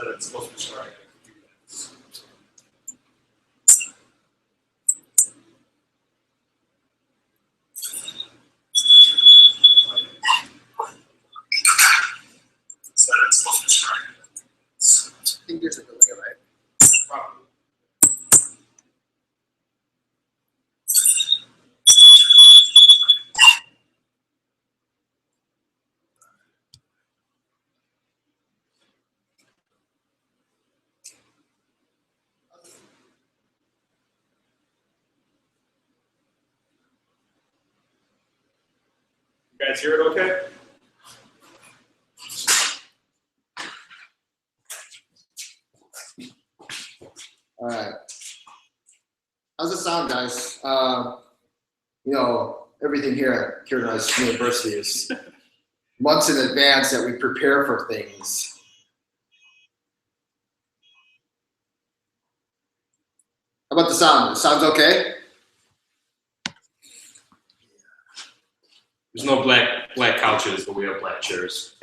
that it's supposed to be starting in a few minutes. So it's supposed to be starting. I think there's a delay, right? Probably. You guys hear it okay? All right. How's it sound, guys? You know, everything here at Kirin Rise University is months in advance that we prepare for things. How about the sound? Sounds okay? There's no black couches, but we have black chairs.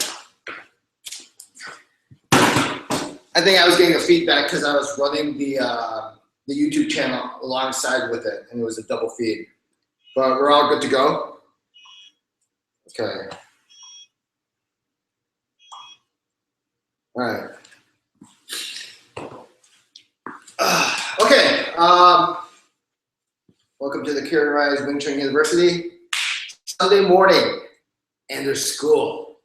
I think I was getting a feedback because I was running the YouTube channel alongside with it, and it was a double feed. But we're all good to go? Okay. All right. Okay. Welcome to the Kirin Rise Wing Chun University. Sunday morning, and there's school.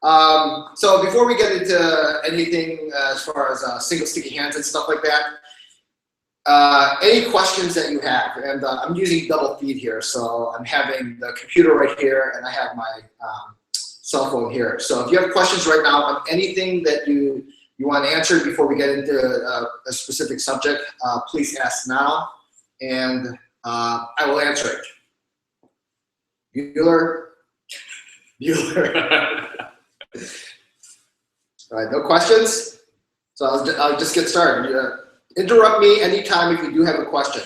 So before we get into anything as far as single sticky hands and stuff like that, any questions that you have, and I'm using double feed here, so I'm having the computer right here, and I have my cell phone here. So if you have questions right now on anything that you want answered before we get into a specific subject, please ask now, and I will answer it. Bueller. All right, no questions? So I'll just get started. Interrupt me anytime if you do have a question.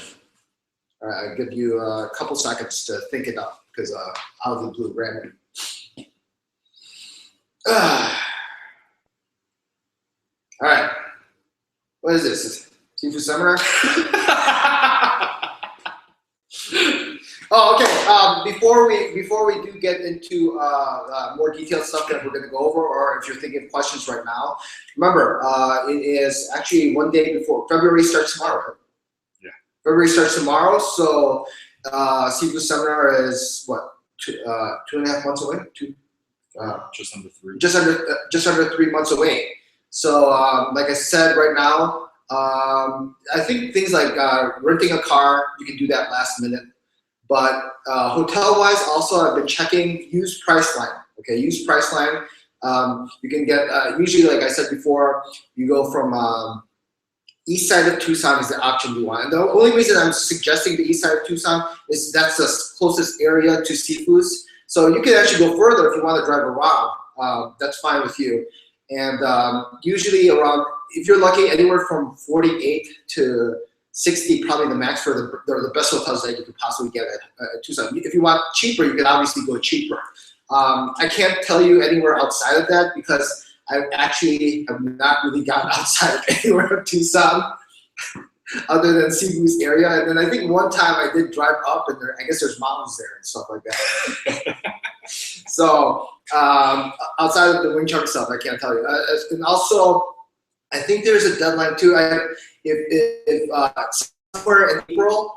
All right, I'll give you a couple seconds to think it up because out of the blue, random. All right, what is this? Sifu seminar? Oh, okay. Before we do get into more detailed stuff that we're going to go over, or if you're thinking of questions right now, remember it is actually one day before February starts tomorrow. Yeah. February starts tomorrow, so Sifu seminar is what 2.5 months away. Just under 3. Just under 3 months away. So like I said, right now, I think things like renting a car, you can do that last minute. But hotel-wise, also I've been checking used Priceline. Okay, used Priceline. You can get usually, like I said before, you go from east side of Tucson is the option you want. And the only reason I'm suggesting the east side of Tucson is that's the closest area to Sifu's. So you can actually go further if you want to drive around. That's fine with you. And usually around, if you're lucky, anywhere from 48 to 60, probably the max for the best hotels that you could possibly get at Tucson. If you want cheaper, you can obviously go cheaper. I can't tell you anywhere outside of that because I actually have not really gotten outside of anywhere of Tucson other than Sifu's area. And then I think one time I did drive up, and I guess there's mountains there and stuff like that. So outside of the Wing Chun stuff, I can't tell you. And also, I think there's a deadline too. If somewhere in April,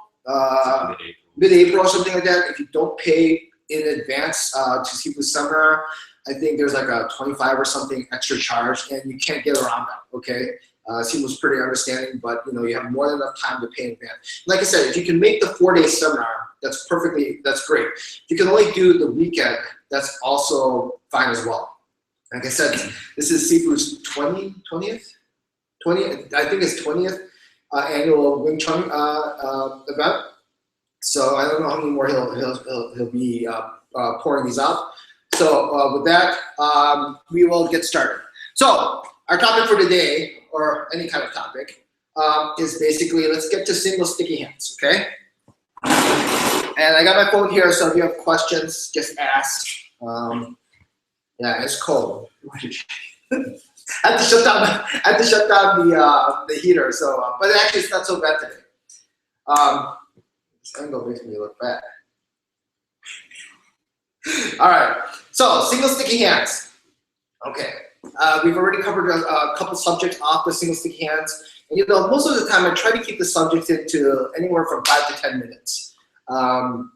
mid-April or something like that, if you don't pay in advance to Sifu's seminar, I think there's like a 25 or something extra charge, and you can't get around that. Okay, Sifu's pretty understanding, but you know you have more than enough time to pay in advance. Like I said, if you can make the 4-day seminar, that's great. If you can only do the weekend, that's also fine as well. Like I said, this is Sifu's 20th. I think it's 20th annual Wing Chun event. So I don't know how many more he'll be pouring these out. So with that, we will get started. So our topic for today, or any kind of topic, is basically let's get to single sticky hands. Okay. And I got my phone here, so if you have questions, just ask. Yeah, it's cold. I had to shut down the heater. So, but actually, it's not so bad today. This angle makes me look bad. All right. So, single sticky hands. Okay. We've already covered a couple subjects off the single sticky hands. And most of the time, I try to keep the subjects into anywhere from 5 to 10 minutes.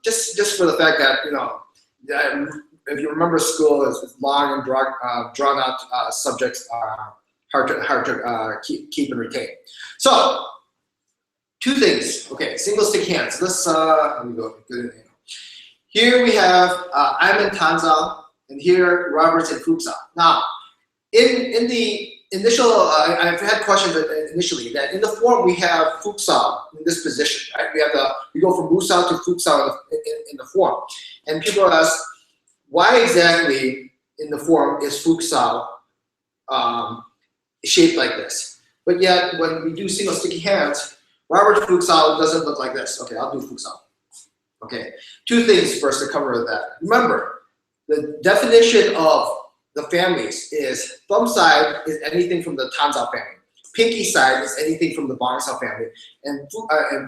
Just for the fact that if you remember, school is long and drawn out subjects are hard to keep and retain. So, 2 things. Okay, single stick hands. Let's let me go. Here we have I'm in Tanzal, and here Robert's in Futsal. Now, in the initial, I've had questions initially that in the form we have Futsal in this position, right? We go from Musal to Futsal in the form, and people ask, why exactly in the form is Futsal shaped like this? But yet, when we do single sticky hands, Robert's Futsal doesn't look like this. Okay, I'll do Futsal. Okay, 2 things first to cover that. Remember, the definition of the families is thumb side is anything from the Tanzal family. Pinky side is anything from the Bangsal family. And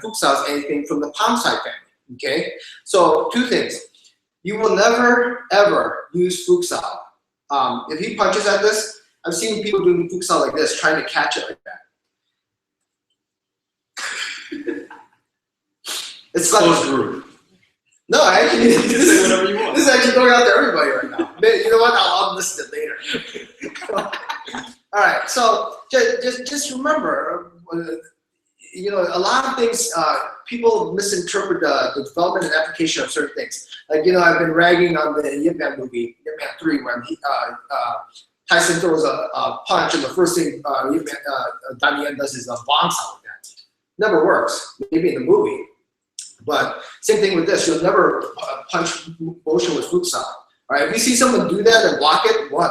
Futsal is anything from the palm side family. Okay, so 2 things. You will never, ever use Futsal. If he punches at this, I've seen people doing Futsal like this, trying to catch it like that. It's like closed group. No, actually, You can say whatever you want. This is actually going out to everybody right now. You know what? I'll list it later. All right. So just remember, a lot of things people misinterpret the development and application of certain things. Like I've been ragging on the Yip Man movie, Yip Man 3, when Tyson throws a punch, and the first thing Daniel does is a bomb sound like that. Never works. Maybe in the movie. But same thing with this. You'll never punch motion with Futsal. All right. If you see someone do that and block it, what?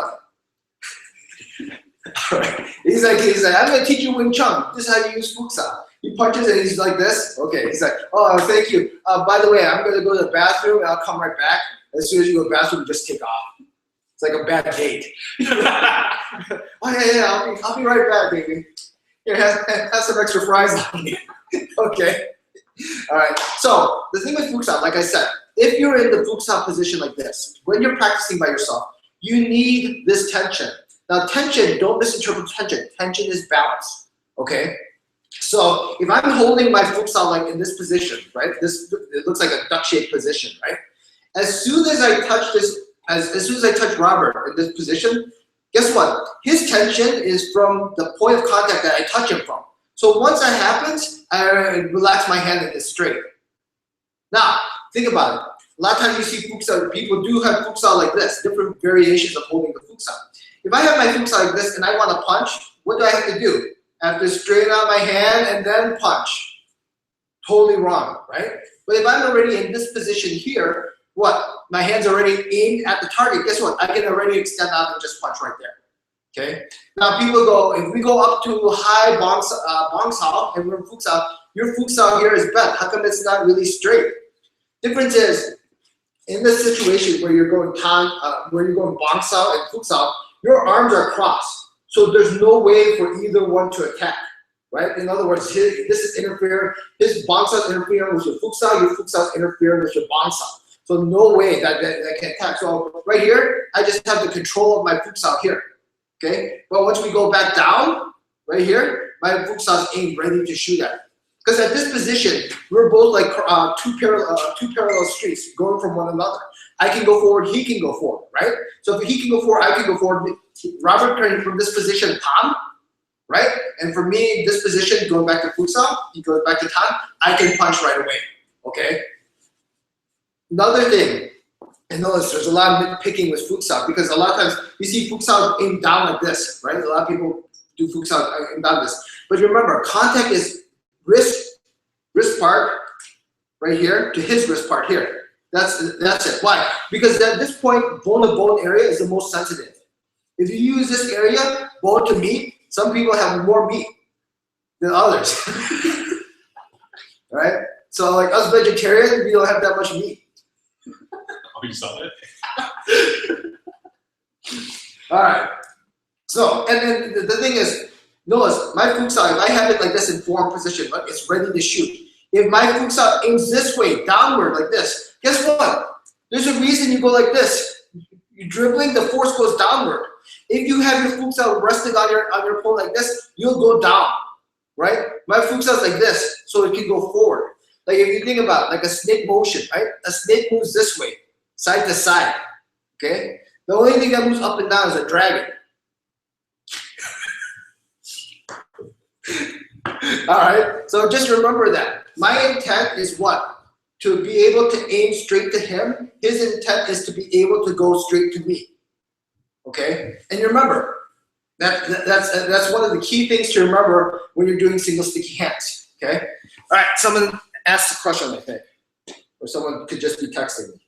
All right. He's like, I'm gonna teach you Wing Chun. This is how you use Futsal. He punches and he's like this. Okay. He's like, oh, thank you. By the way, I'm gonna go to the bathroom and I'll come right back. As soon as you go to the bathroom, just take off. It's like a bad date. Oh yeah. I'll be right back, baby. Here, have some extra fries on me. Okay. All right, so the thing with Futsal, like I said, if you're in the Futsal position like this, when you're practicing by yourself, you need this tension. Now tension, don't misinterpret tension. Tension is balance, okay? So if I'm holding my Futsal like in this position, right? It looks like a duck-shaped position, right? As soon as I touch this, as soon as I touch Robert in this position, guess what? His tension is from the point of contact that I touch him from. So once that happens, I relax my hand and it's straight. Now, think about it. A lot of times you see Futsal, people do have Futsal like this, different variations of holding the Futsal. If I have my Futsal like this and I want to punch, what do I have to do? I have to straighten out my hand and then punch. Totally wrong, right? But if I'm already in this position here, what? My hand's already aimed at the target. Guess what? I can already extend out and just punch right there. Okay. Now people go, if we go up to high Bangsal and we're in Futsal, your Futsal here is bent. How come it's not really straight? Difference is, in this situation where you're going Bangsal and Futsal, your arms are crossed. So there's no way for either one to attack, right? In other words, this is interfering, his Bangsal is interfering with your Futsal is interfering with your Bangsal. So no way that can attack. So right here, I just have the control of my Futsal here. Okay, but once we go back down, right here, my Futsal is aimed ready to shoot at it. Because at this position, we're both like two parallel streets going from one another. I can go forward, he can go forward, right? So if he can go forward, I can go forward. Robert can from this position, Tom, right? And for me, this position, going back to Futsal, he goes back to Tom, I can punch right away, okay? Another thing, and notice there's a lot of nitpicking with Futsal because a lot of times you see Futsal aimed down like this, right? A lot of people do Futsal aimed down this. But remember, contact is wrist part right here to his wrist part here. That's it. Why? Because at this point, bone-to-bone area is the most sensitive. If you use this area, bone to meat, some people have more meat than others. Right? So like us vegetarians, we don't have that much meat. Oh, you saw that? All right. So, and then the thing is, notice my futsal, if I have it like this in form position, like it's ready to shoot. If my futsal aims this way, downward like this, guess what? There's a reason you go like this. You're dribbling, the force goes downward. If you have your futsal resting on your pole like this, you'll go down, right? My futsal is like this, so it can go forward. Like if you think about like a snake motion, right? A snake moves this way, side to side, okay? The only thing that moves up and down is a dragon. All right, so just remember that. My intent is what? To be able to aim straight to him. His intent is to be able to go straight to me. Okay, and remember that's one of the key things to remember when you're doing single sticky hands. Okay, all right. Someone asked a question, I think, or someone could just be texting me.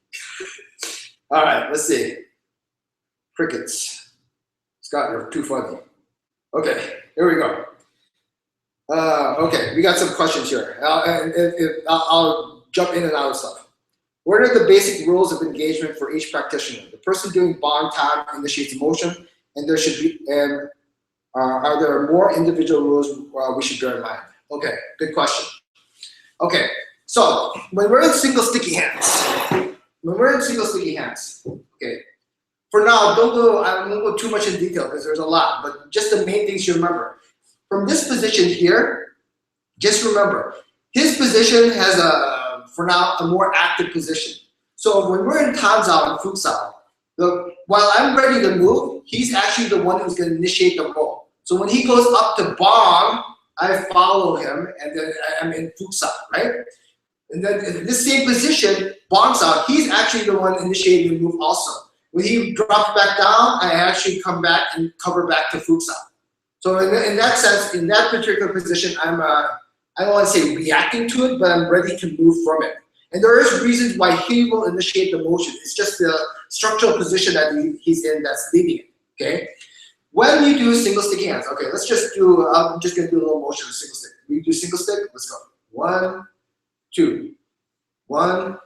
All right, let's see. Crickets. Scott, you're too funny. Okay, here we go. Okay, we got some questions here. I'll jump in and out of stuff. What are the basic rules of engagement for each practitioner? The person doing bond time initiates motion, and there should be. And are there more individual rules we should bear in mind? Okay, good question. Okay, so when we're in single sticky hands, okay. For now, I won't go too much in detail because there's a lot, but just the main things you remember. From this position here, just remember, his position has for now, a more active position. So when we're in Tanzao and Futsal, while I'm ready to move, he's actually the one who's going to initiate the roll. So when he goes up to bomb, I follow him, and then I'm in Futsal, right? And then in this same position, bombs out, he's actually the one initiating the move also. When he drops back down, I actually come back and cover back to Futsal. So in that sense, in that particular position, I don't want to say reacting to it, but I'm ready to move from it. And there is reasons why he will initiate the motion. It's just the structural position that he's in that's leading it, okay? When we do single stick hands, okay, let's just do, I'm just gonna do a little motion of single stick. We do single stick, let's go. 1, 2, 1,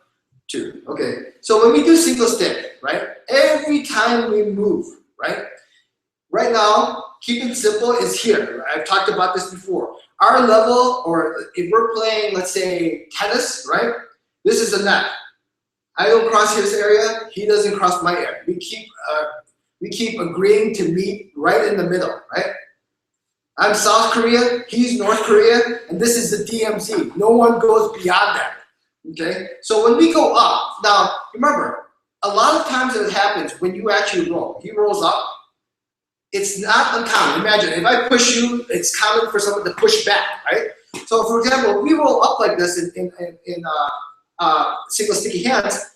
2. Okay, so when we do single stick, right, every time we move, right? Right now, keep it simple is here. I've talked about this before. Our level, or if we're playing, let's say, tennis, right? This is the net. I don't cross his area, he doesn't cross my area. We keep agreeing to meet right in the middle, right? I'm South Korea, he's North Korea, and this is the DMZ. No one goes beyond that, okay? So when we go up, now remember, a lot of times it happens when you actually roll. He rolls up, it's not uncommon. Imagine, if I push you, it's common for someone to push back, right? So for example, if we roll up like this in single sticky hands,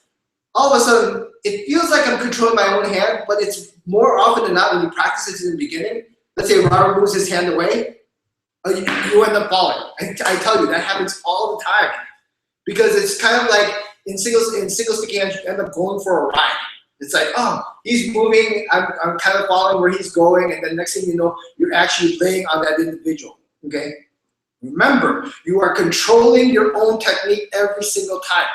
all of a sudden, it feels like I'm controlling my own hand, but it's more often than not when you practice it in the beginning. Let's say Robert moves his hand away, you end up falling. I tell you, that happens all the time. Because it's kind of like in single sticky hands, you end up going for a ride. It's like, oh, he's moving, I'm kind of following where he's going, and then next thing you know, you're actually laying on that individual, okay? Remember, you are controlling your own technique every single time,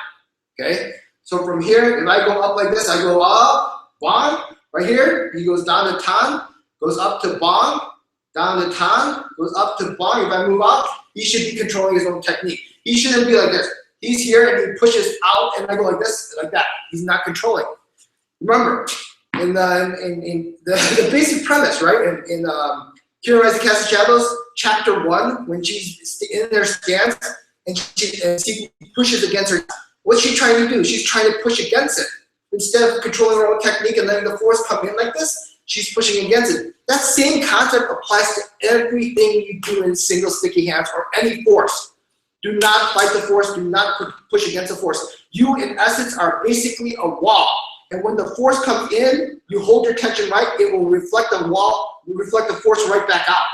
okay? So from here, if I go up like this, I go up, bong, right here, he goes down to tan, goes up to bong, down to tan, goes up to bong. If I move up, he should be controlling his own technique. He shouldn't be like this. He's here and he pushes out, and I go like this, like that. He's not controlling. Remember, in the basic premise, right? In Kirin Rise Shadows, chapter 1, when she's in their stance and she pushes against her, what's she trying to do? She's trying to push against it. Instead of controlling her own technique and letting the force come in like this, she's pushing against it. That same concept applies to everything you do in single sticky hands or any force. Do not fight the force. Do not push against the force. You, in essence, are basically a wall. And when the force comes in, you hold your tension right, it will reflect the wall, reflect the force right back out.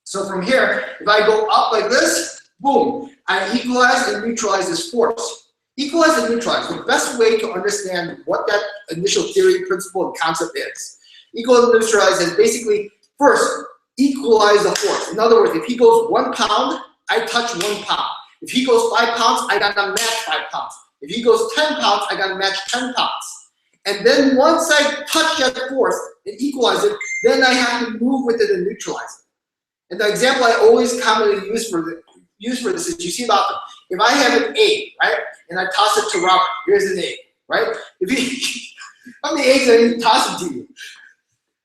So from here, if I go up like this, boom, I equalize and neutralize this force. Equalize and neutralize, the best way to understand what that initial theory, principle, and concept is. Equalize and neutralize is basically, first, equalize the force. In other words, if he goes 1 pound, I touch 1 pound. If he goes 5 pounds, I gotta match 5 pounds. If he goes 10 pounds, I gotta match 10 pounds. And then once I touch that force and equalize it, then I have to move with it and neutralize it. And the example I always commonly use for this is, you see about if I have an egg, right, and I toss it to Robert, here's an egg, right? If he, how many eggs I toss it to you?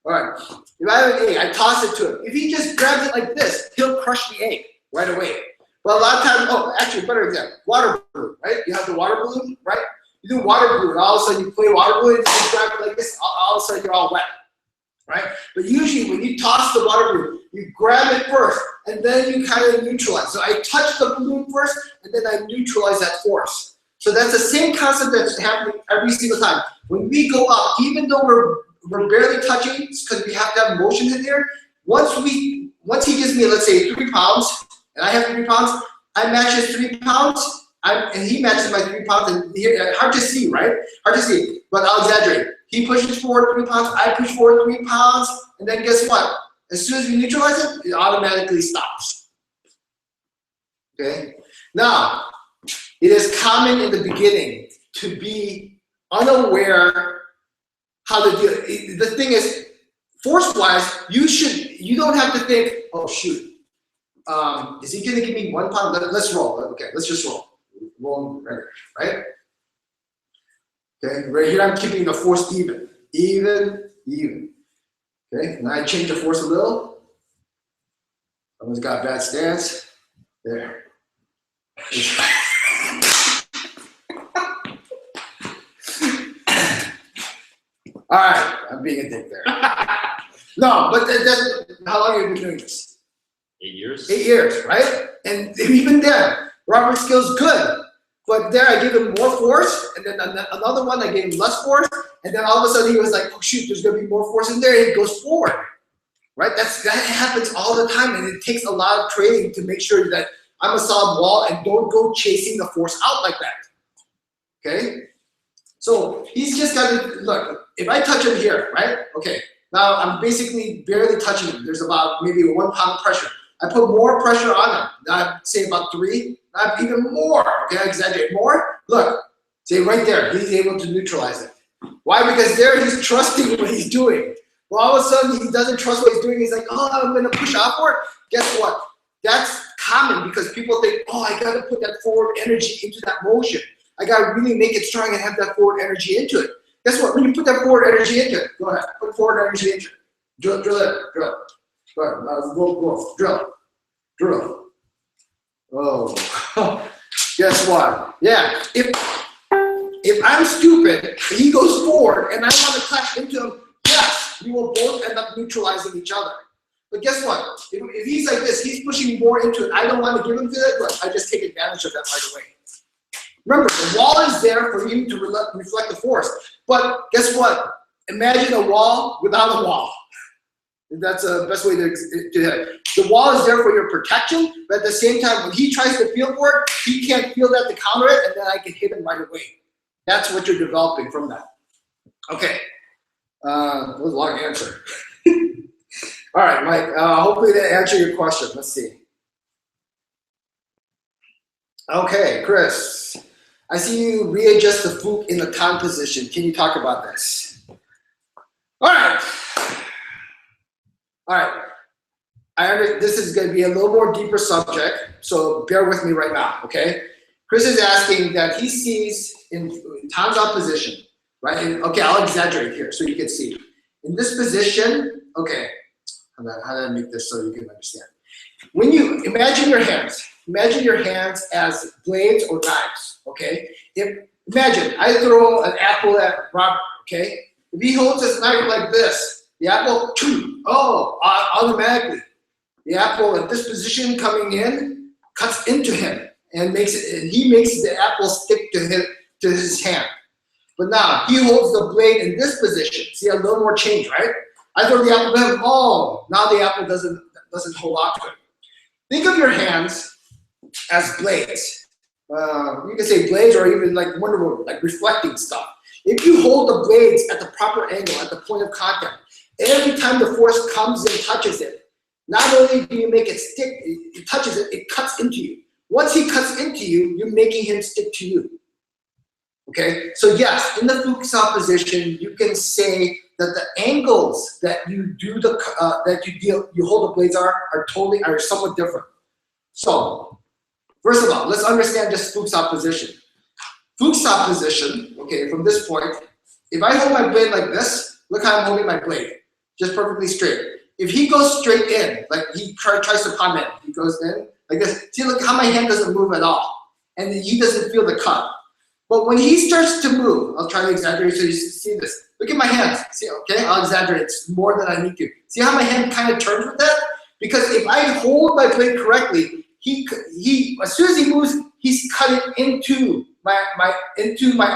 All right, if I have an egg, I toss it to him. If he just grabs it like this, he'll crush the egg right away. But a lot of times, oh, actually, better example, water balloon, right? You have the water balloon, right? You do water balloon, all of a sudden you play water balloon, and you grab it like this, all of a sudden you're all wet, right? But usually when you toss the water balloon, you grab it first, and then you kind of neutralize. So I touch the balloon first, and then I neutralize that force. So that's the same concept that's happening every single time. When we go up, even though we're barely touching, because we have to have motion in there, once he gives me, let's say, 3 pounds, and I have 3 pounds, I match his 3 pounds, and he matches my 3 pounds, and here, hard to see, right? Hard to see, but I'll exaggerate. He pushes forward 3 pounds, I push forward 3 pounds, and then guess what? As soon as we neutralize it, it automatically stops. Okay? Now, it is common in the beginning to be unaware how to do it. The thing is, force-wise, you don't have to think, oh shoot, is he gonna give me 1 pound? Let's roll. Okay, let's just roll. Roll right? Okay, right here I'm keeping the force even. Okay, now I change the force a little. Someone's got a bad stance. There. All right, I'm being a dick there. No, but that's how long have you been doing this? 8 years. 8 years, right? And even then, Robert's skill's good. But there I give him more force, and then another one I gave him less force, and then all of a sudden he was like, oh shoot, there's gonna be more force in there, and it goes forward. Right? That happens all the time, and it takes a lot of training to make sure that I'm a solid wall and don't go chasing the force out like that. Okay? So he's just got to, look, if I touch him here, right? Okay, now I'm basically barely touching him. There's about maybe 1 pound of pressure. I put more pressure on him. I'd say about 3, not even more. Okay, I exaggerate more. Look, say right there, he's able to neutralize it. Why? Because there he's trusting what he's doing. Well, all of a sudden he doesn't trust what he's doing. He's like, oh, I'm gonna push out for it. Guess what? That's common because people think, oh, I gotta put that forward energy into that motion. I gotta really make it strong and have that forward energy into it. Guess what? When you put that forward energy into it, go ahead, put forward energy into it. Drill it, drill. Go ahead, go, drill. Oh, guess what? Yeah, if I'm stupid and he goes forward and I want to clash into him, yes, we will both end up neutralizing each other. But guess what? If he's like this, he's pushing more into it. I don't want to give him to it, but I just take advantage of that right away. Remember, the wall is there for you to reflect the force. But guess what? Imagine a wall without a wall. That's the best way to do that. The wall is there for your protection, but at the same time, when he tries to feel for it, he can't feel that to counter it, and then I can hit him right away. That's what you're developing from that. Okay. That was a long answer. All right, Mike. Hopefully that answered your question. Let's see. Okay, Chris. I see you readjust the foot in the tan position. Can you talk about this? All right. All right. This is going to be a little more deeper subject, so bear with me right now, okay? Chris is asking that he sees in Tan's position, right? And, okay, I'll exaggerate here so you can see. In this position, okay, how do I make this so you can understand? When you imagine your hands as blades or knives, okay? Imagine I throw an apple at Robert, okay? If he holds his knife like this, the apple, automatically, the apple at this position coming in cuts into him and he makes the apple stick to his hand. But now he holds the blade in this position. See a little more change, right? I throw the apple to him. Oh, now the apple doesn't hold on to it. Think of your hands as blades. You can say blades or even like Wonder Woman, like reflecting stuff. If you hold the blades at the proper angle, at the point of contact, every time the force comes and touches it, not only do you make it stick, it touches it, it cuts into you. Once he cuts into you, you're making him stick to you. Okay, so yes, in the Fukusawa position, you can say that the angles that you do the you hold the blades are somewhat different. So first of all, let's understand just Fukusawa position. Fukusawa position, okay, from this point, if I hold my blade like this, look how I'm holding my blade, just perfectly straight. If he goes straight in, like he tries to palm in, he goes in like this. See, look how my hand doesn't move at all, and he doesn't feel the cut. But when he starts to move, I'll try to exaggerate so you see this. Look at my hands. See, okay, I'll exaggerate. It's more than I need to. See how my hand kind of turns with that? Because if I hold my blade correctly, he as soon as he moves, he's cutting into my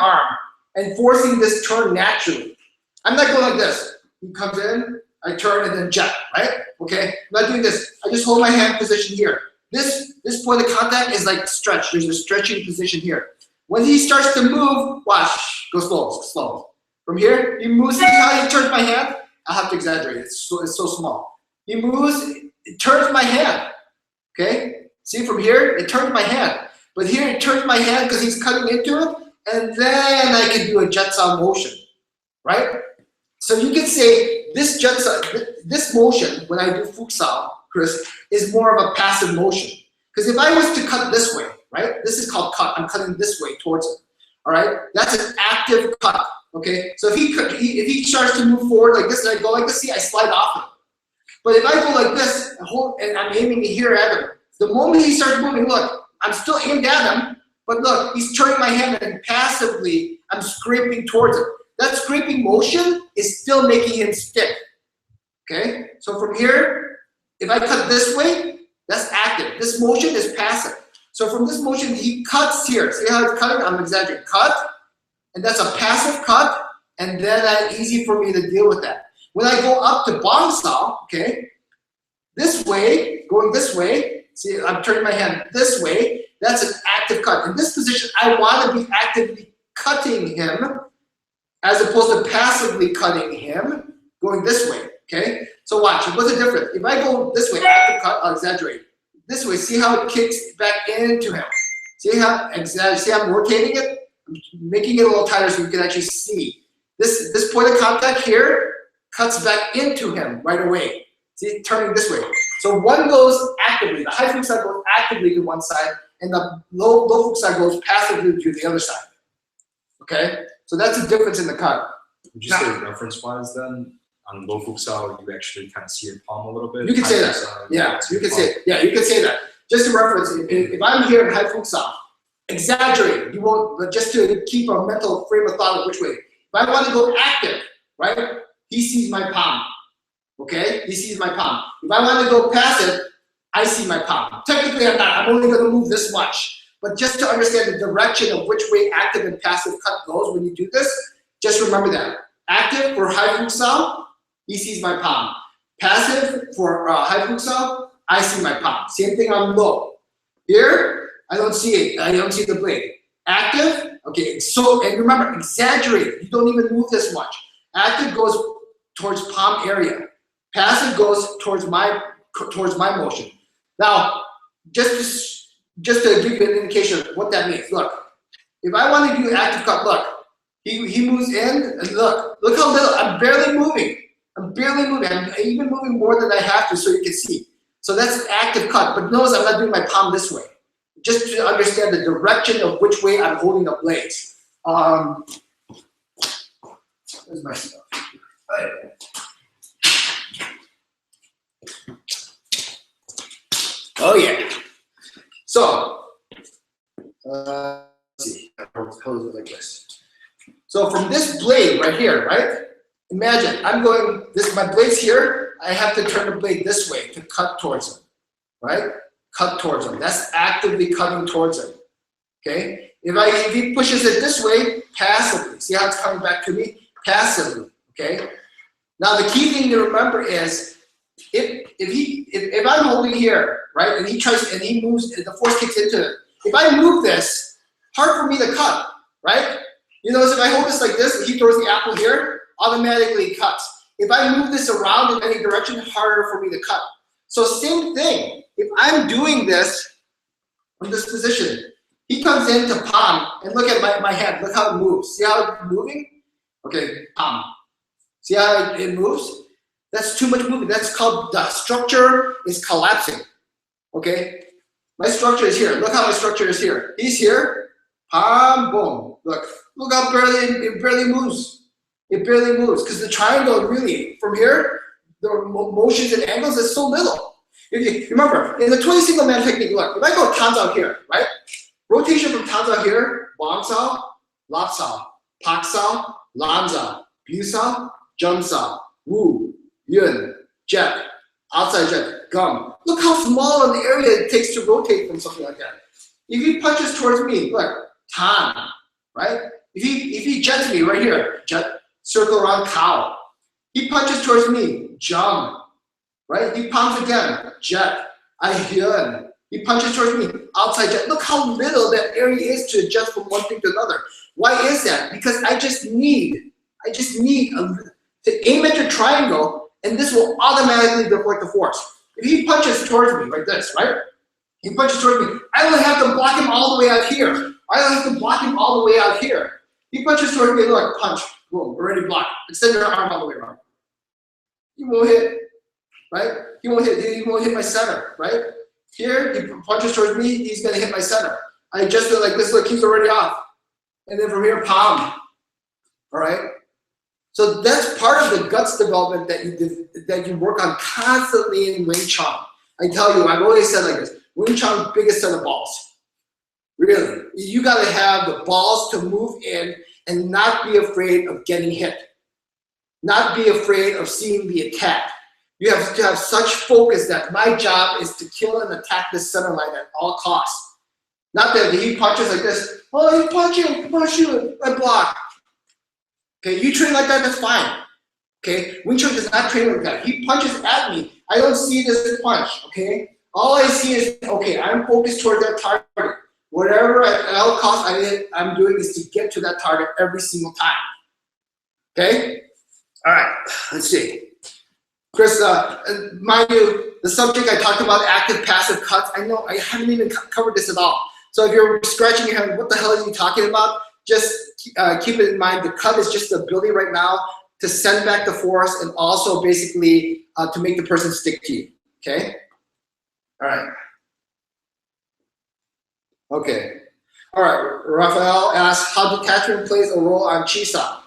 arm and forcing this turn naturally. I'm not going like this. He comes in, I turn and then jet, right? Okay, I'm not doing this. I just hold my hand position here. This point of contact is like stretch. There's a stretching position here. When he starts to move, watch, go slow, slow. From here, he moves, see how he turns my hand? I'll have to exaggerate, it's so small. He moves, it turns my hand, okay? See, from here, it turns my hand. But here, it turns my hand because he's cutting into it, and then I can do a jetsaw motion, right? So you can say this this motion, when I do Fukusawa, Chris, is more of a passive motion. Because if I was to cut this way, right? This is called cut. I'm cutting this way towards it. All right? That's an active cut. Okay? So if he starts to move forward like this and I go like this, see, I slide off it. But if I go like this and I'm aiming here at him, the moment he starts moving, look, I'm still aimed at him, but look, he's turning my hand and passively I'm scraping towards it. That scraping motion is still making him stick. Okay? So from here, if I cut this way, that's active. This motion is passive. So from this motion, he cuts here. See how it's cutting? I'm exaggerating. Cut, and that's a passive cut, and then that's easy for me to deal with that. When I go up to Bangsao, okay, this way, going this way, see, I'm turning my hand this way, that's an active cut. In this position, I want to be actively cutting him as opposed to passively cutting him, going this way, okay? So watch, what's the difference? If I go this way, active cut, I'll exaggerate. This way, see how it kicks back into him. See how I'm rotating it? I'm making it a little tighter so you can actually see. This point of contact here cuts back into him right away. See, turning this way. So one goes actively, the high Fukusawa goes actively to one side, and the low Fukusawa goes passively to the other side. Okay? So that's the difference in the cut. Would you say reference-wise then? On low Fukusawa, you actually kind of see your palm a little bit. You can say that. Yeah, you can say. Yeah, you can say that. Just to reference, if I'm here in high Fukusawa, exaggerate. You won't, but just to keep a mental frame of thought of which way. If I want to go active, right? He sees my palm. Okay, he sees my palm. If I want to go passive, I see my palm. Technically, I'm not. I'm only going to move this much. But just to understand the direction of which way active and passive cut goes when you do this, just remember that. Active for high Fukusawa, he sees my palm. Passive for high Fukusawa, I see my palm. Same thing on low. Here, I don't see it. I don't see the blade. Active, okay, so, and remember, exaggerate. You don't even move this much. Active goes towards palm area. Passive goes towards my motion. Now, just to give you an indication of what that means, look. If I want to do active cut, look. He moves in, and look how little, I'm barely moving. I'm even moving more than I have to so you can see. So that's an active cut, but notice I'm not doing my palm this way. Just to understand the direction of which way I'm holding the blades. Where's my stuff? Oh yeah. So, let's see, how is it like this? So from this blade right here, right? Imagine I'm going, my blade's here, I have to turn the blade this way to cut towards him, right? Cut towards him. That's actively cutting towards him, okay? If he pushes it this way, passively. See how it's coming back to me? Passively, okay? Now the key thing to remember is, if I'm holding here, right, and he moves, the force kicks into it. If I move this, hard for me to cut, right? You notice if I hold this like this, and he throws the apple here, automatically it cuts. If I move this around in any direction, harder for me to cut. So same thing, if I'm doing this in this position, He comes into palm, and look at my hand. Look how it moves. See how it's moving? Okay, palm. See how it moves? That's too much movement. That's called, the structure is collapsing. Okay? My structure is here. Look how my structure is here. He's here. Palm, boom. Look how it barely moves. It barely moves. Because the triangle really, from here, the motions and angles is so little. If you remember, in the 20 single man technique, look, if I go Tanzao here, right? Rotation from Tanzao here, Wang Sao, Lap Sao, Pak Sao, Lan Sao, Bu Sao, Jump Sao, Wu, Yun, Jet, outside jet, gum. Look how small of the area it takes to rotate from something like that. If he punches towards me, look, Tan, right? If he jets me right here, jet, circle around cow. He punches towards me, jump, right? He pounds again, jet, I hyun. He punches towards me, outside jet. Look how little that area is to adjust from one thing to another. Why is that? Because I just need to aim at your triangle, and this will automatically deflect the force. If he punches towards me like this, right? He punches towards me. I don't have to block him all the way out here. I don't have to block him all the way out here. He punches towards me, look, punch, boom, already blocked. Extend your arm all the way around. He won't hit, right? He won't hit my center, right? Here, he punches towards me, he's gonna hit my center. I adjust it like this, look, he's already off. And then from here, palm, all right? So that's part of the guts development that you work on constantly in Wing Chun. I tell you, I've always said like this, Wing Chun, biggest set of balls. Really, you gotta have the balls to move in and not be afraid of getting hit. Not be afraid of seeing the attack. You have to have such focus that my job is to kill and attack this center line at all costs. Not that he punches like this, oh, he punch you, I block. Okay, you train like that, that's fine. Okay, Wing Chun does not train like that. He punches at me, I don't see this punch, okay? All I see is, okay, I'm focused toward that target. Whatever at all costs I'm doing is to get to that target every single time. Okay? All right, let's see. Chris, mind you, the subject I talked about, active, passive cuts, I know I haven't even covered this at all. So if you're scratching your head, what the hell are you talking about? Just keep it in mind, the cut is just the ability right now to send back the force and also basically to make the person stick to you, okay? All right. Okay. All right, Raphael asks how detachment plays a role on Chisa.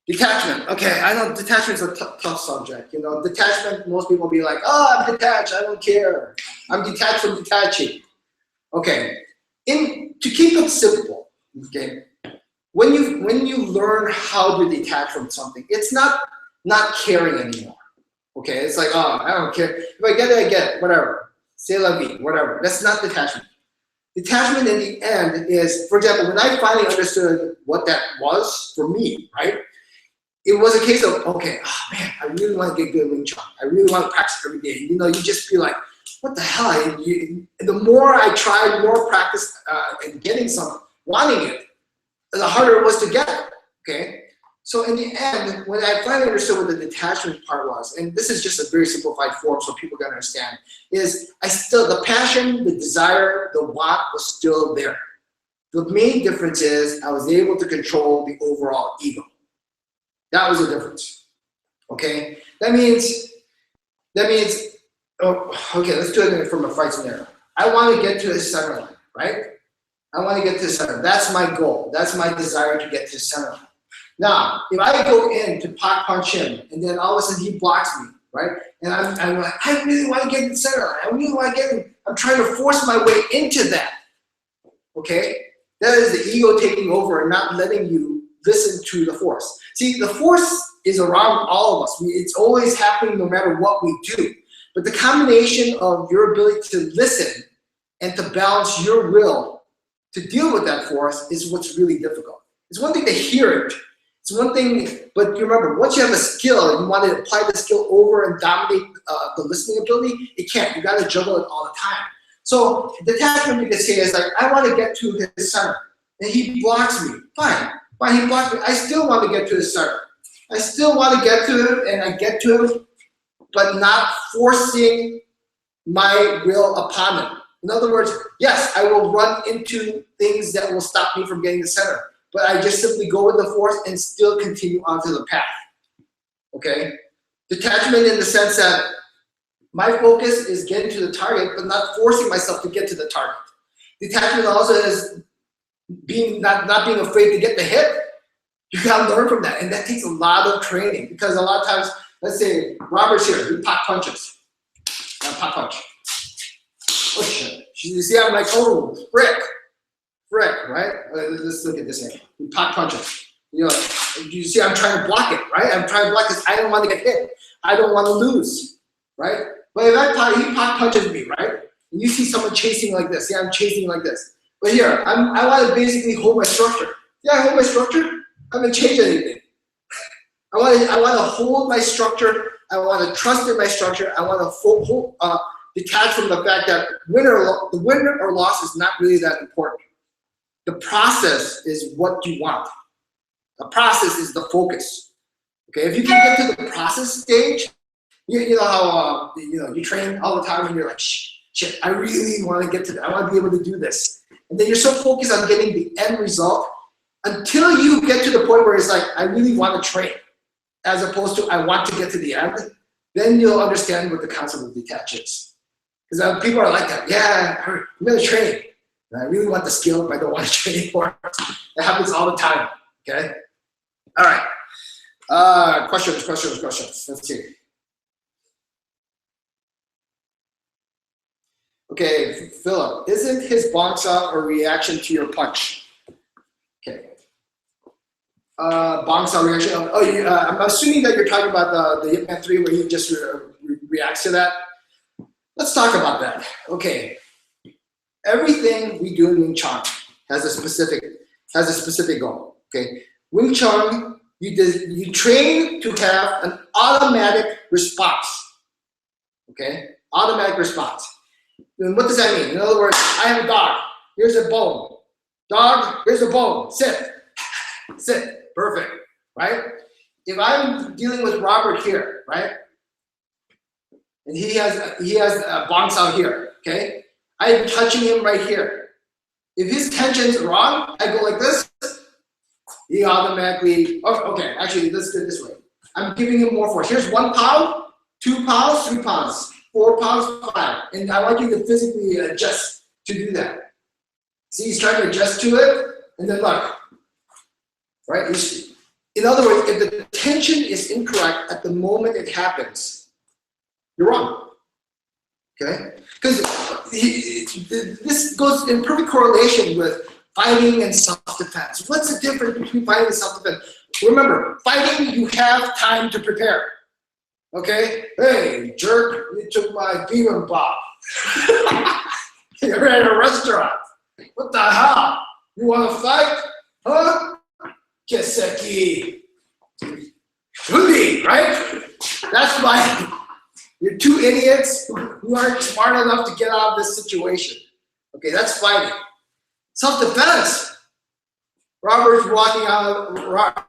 Detachment, okay, I know detachment's a tough subject. You know, detachment, most people will be like, oh, I'm detached, I don't care. I'm detached from detaching. Okay, to keep it simple, okay, when you learn how to detach from something, it's not caring anymore. Okay, it's like, oh, I don't care. If I get it, I get it, whatever. C'est la vie, whatever. That's not detachment. Detachment in the end is, for example, when I finally understood what that was for me, right? It was a case of, okay, oh man, I really want to get good at Wing Chun. I really want to practice every day. You know, you just feel like, what the hell? The more I tried, more practice and getting some, wanting it, the harder it was to get it, okay? So in the end, when I finally understood what the detachment part was, and this is just a very simplified form so people can understand, is the passion, the desire, the want was still there. The main difference is I was able to control the overall ego. That was the difference, okay? That means, oh, okay, let's do it from a fight scenario. I want to get to the center line, right? I want to get to the center. That's my goal. That's my desire to get to the center line. Now, if I go in to pot punch him, and then all of a sudden he blocks me, right? And I'm like, I really want to get in the center line. I really want to get in. I'm trying to force my way into that, okay? That is the ego taking over and not letting you listen to the force. See, the force is around all of us. It's always happening no matter what we do. But the combination of your ability to listen and to balance your will to deal with that force is what's really difficult. It's one thing to hear it. It's one thing, but you remember, once you have a skill and you want to apply the skill over and dominate the listening ability, it can't. You got to juggle it all the time. So detachment, you can say, is like, I want to get to his center. And he blocks me. Fine. Fine, he blocked me. I still want to get to the center. I still want to get to him, and I get to him, but not forcing my will upon him. In other words, yes, I will run into things that will stop me from getting the center, but I just simply go with the force and still continue onto the path, okay? Detachment in the sense that my focus is getting to the target, but not forcing myself to get to the target. Detachment also is not being afraid to get the hit. You gotta learn from that, and that takes a lot of training because a lot of times, let's say Robert's here, he pop punches. Pop punch. Oh shit. You see, I'm like, oh, frick, right? Let's look at this here. He pop punches. You know, you see, I'm trying to block it, right? I'm trying to block because I don't want to get hit. I don't want to lose, right? But if he pop punches me, right? And you see someone chasing like this. See, I'm chasing like this. But here, I want to basically hold my structure. Yeah, I hold my structure. I haven't changed anything. I want to hold my structure. I want to trust in my structure. I want to detach from the fact that the winner or loss is not really that important. The process is what you want. The process is the focus. Okay, if you can get to the process stage, you know how you train all the time and you're like, shit, I really want to get to that. I want to be able to do this. And then you're so focused on getting the end result until you get to the point where it's like, I really want to train, as opposed to I want to get to the end. Then you'll understand what the concept of detach is. Because people are like that. Yeah, I'm going to train. And I really want the skill, but I don't want to train anymore. It happens all the time. Okay? All right. Questions. Let's see. Okay, Philip, isn't his bounce out a reaction to your punch? Okay. Bounce out reaction. I'm assuming that you're talking about the Ip Man 3 where he just reacts to that. Let's talk about that. Okay. Everything we do in Wing Chun has a specific goal. Okay. Wing Chun, you train to have an automatic response. Okay. Automatic response. And what does that mean? In other words, I have a dog. Here's a bone. Dog, here's a bone. Sit. Sit. Perfect. Right? If I'm dealing with Robert here, right? And he has a bounce out here, okay? I'm touching him right here. If his tension's wrong, I go like this. He automatically, okay, actually, let's do it this way. I'm giving him more force. Here's 1 pound, 2 pounds, 3 pounds. 4 pounds, 5. And I want you to physically adjust to do that. See, he's trying to adjust to it, and then look, right? In other words, if the tension is incorrect at the moment it happens, you're wrong, okay? Because this goes in perfect correlation with fighting and self-defense. What's the difference between fighting and self-defense? Remember, fighting, you have time to prepare. Okay, hey, jerk, you took my bibimbap. You're at a restaurant. What the hell? You want to fight? Huh? Keseki. Right? That's why you're 2 idiots who aren't smart enough to get out of this situation. Okay, that's fighting. Self-defense. Robert's walking out,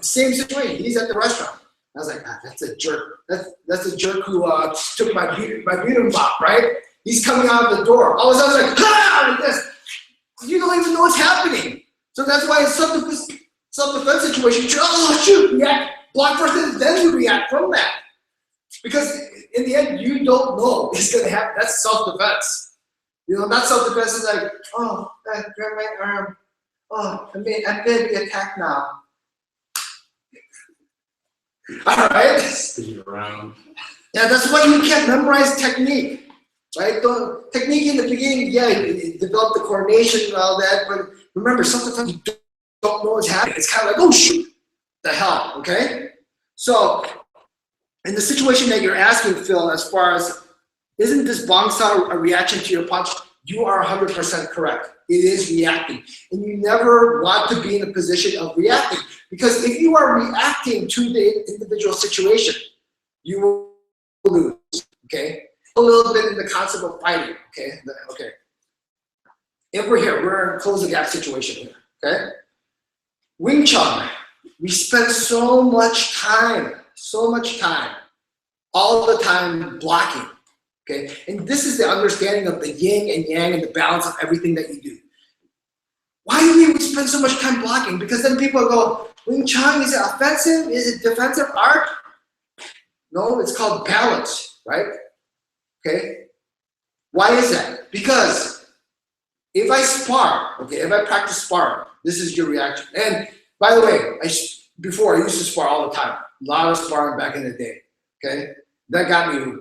same situation. He's at the restaurant. I was like, that's a jerk. That's a jerk who took my bibimbap, right? He's coming out of the door. All of a sudden, I was like, like this. You don't even know what's happening. So that's why in self-defense situation, shoot, react, block first, and then you react from that. Because in the end, you don't know it's going to happen. That's self-defense. Not self-defense is like, I grabbed my arm. I'm going to be attacked now. All right. Spinning around. Yeah, that's why you can't memorize technique, right? Technique in the beginning, yeah, you develop the coordination and all that, but remember, sometimes you don't know what's happening. It's kind of like, oh shoot, the hell, okay? So, in the situation that you're asking, Phil, as far as isn't this bounce out a reaction to your punch? You are 100% correct. It is reacting, and you never want to be in a position of reacting. Because if you are reacting to the individual situation, you will lose, okay? A little bit in the concept of fighting, okay? Okay. If we're here, we're in a close the gap situation here, okay? Wing Chun, we spend so much time, all the time blocking, Okay, and this is the understanding of the yin and yang and the balance of everything that you do. Why do we spend so much time blocking? Because then people go, Wing Chun, is it offensive? Is it defensive art? No, it's called balance, right? Okay, why is that? Because if I spar, okay, if I practice sparring, this is your reaction. And by the way, before I used to spar all the time, a lot of sparring back in the day, okay? That got me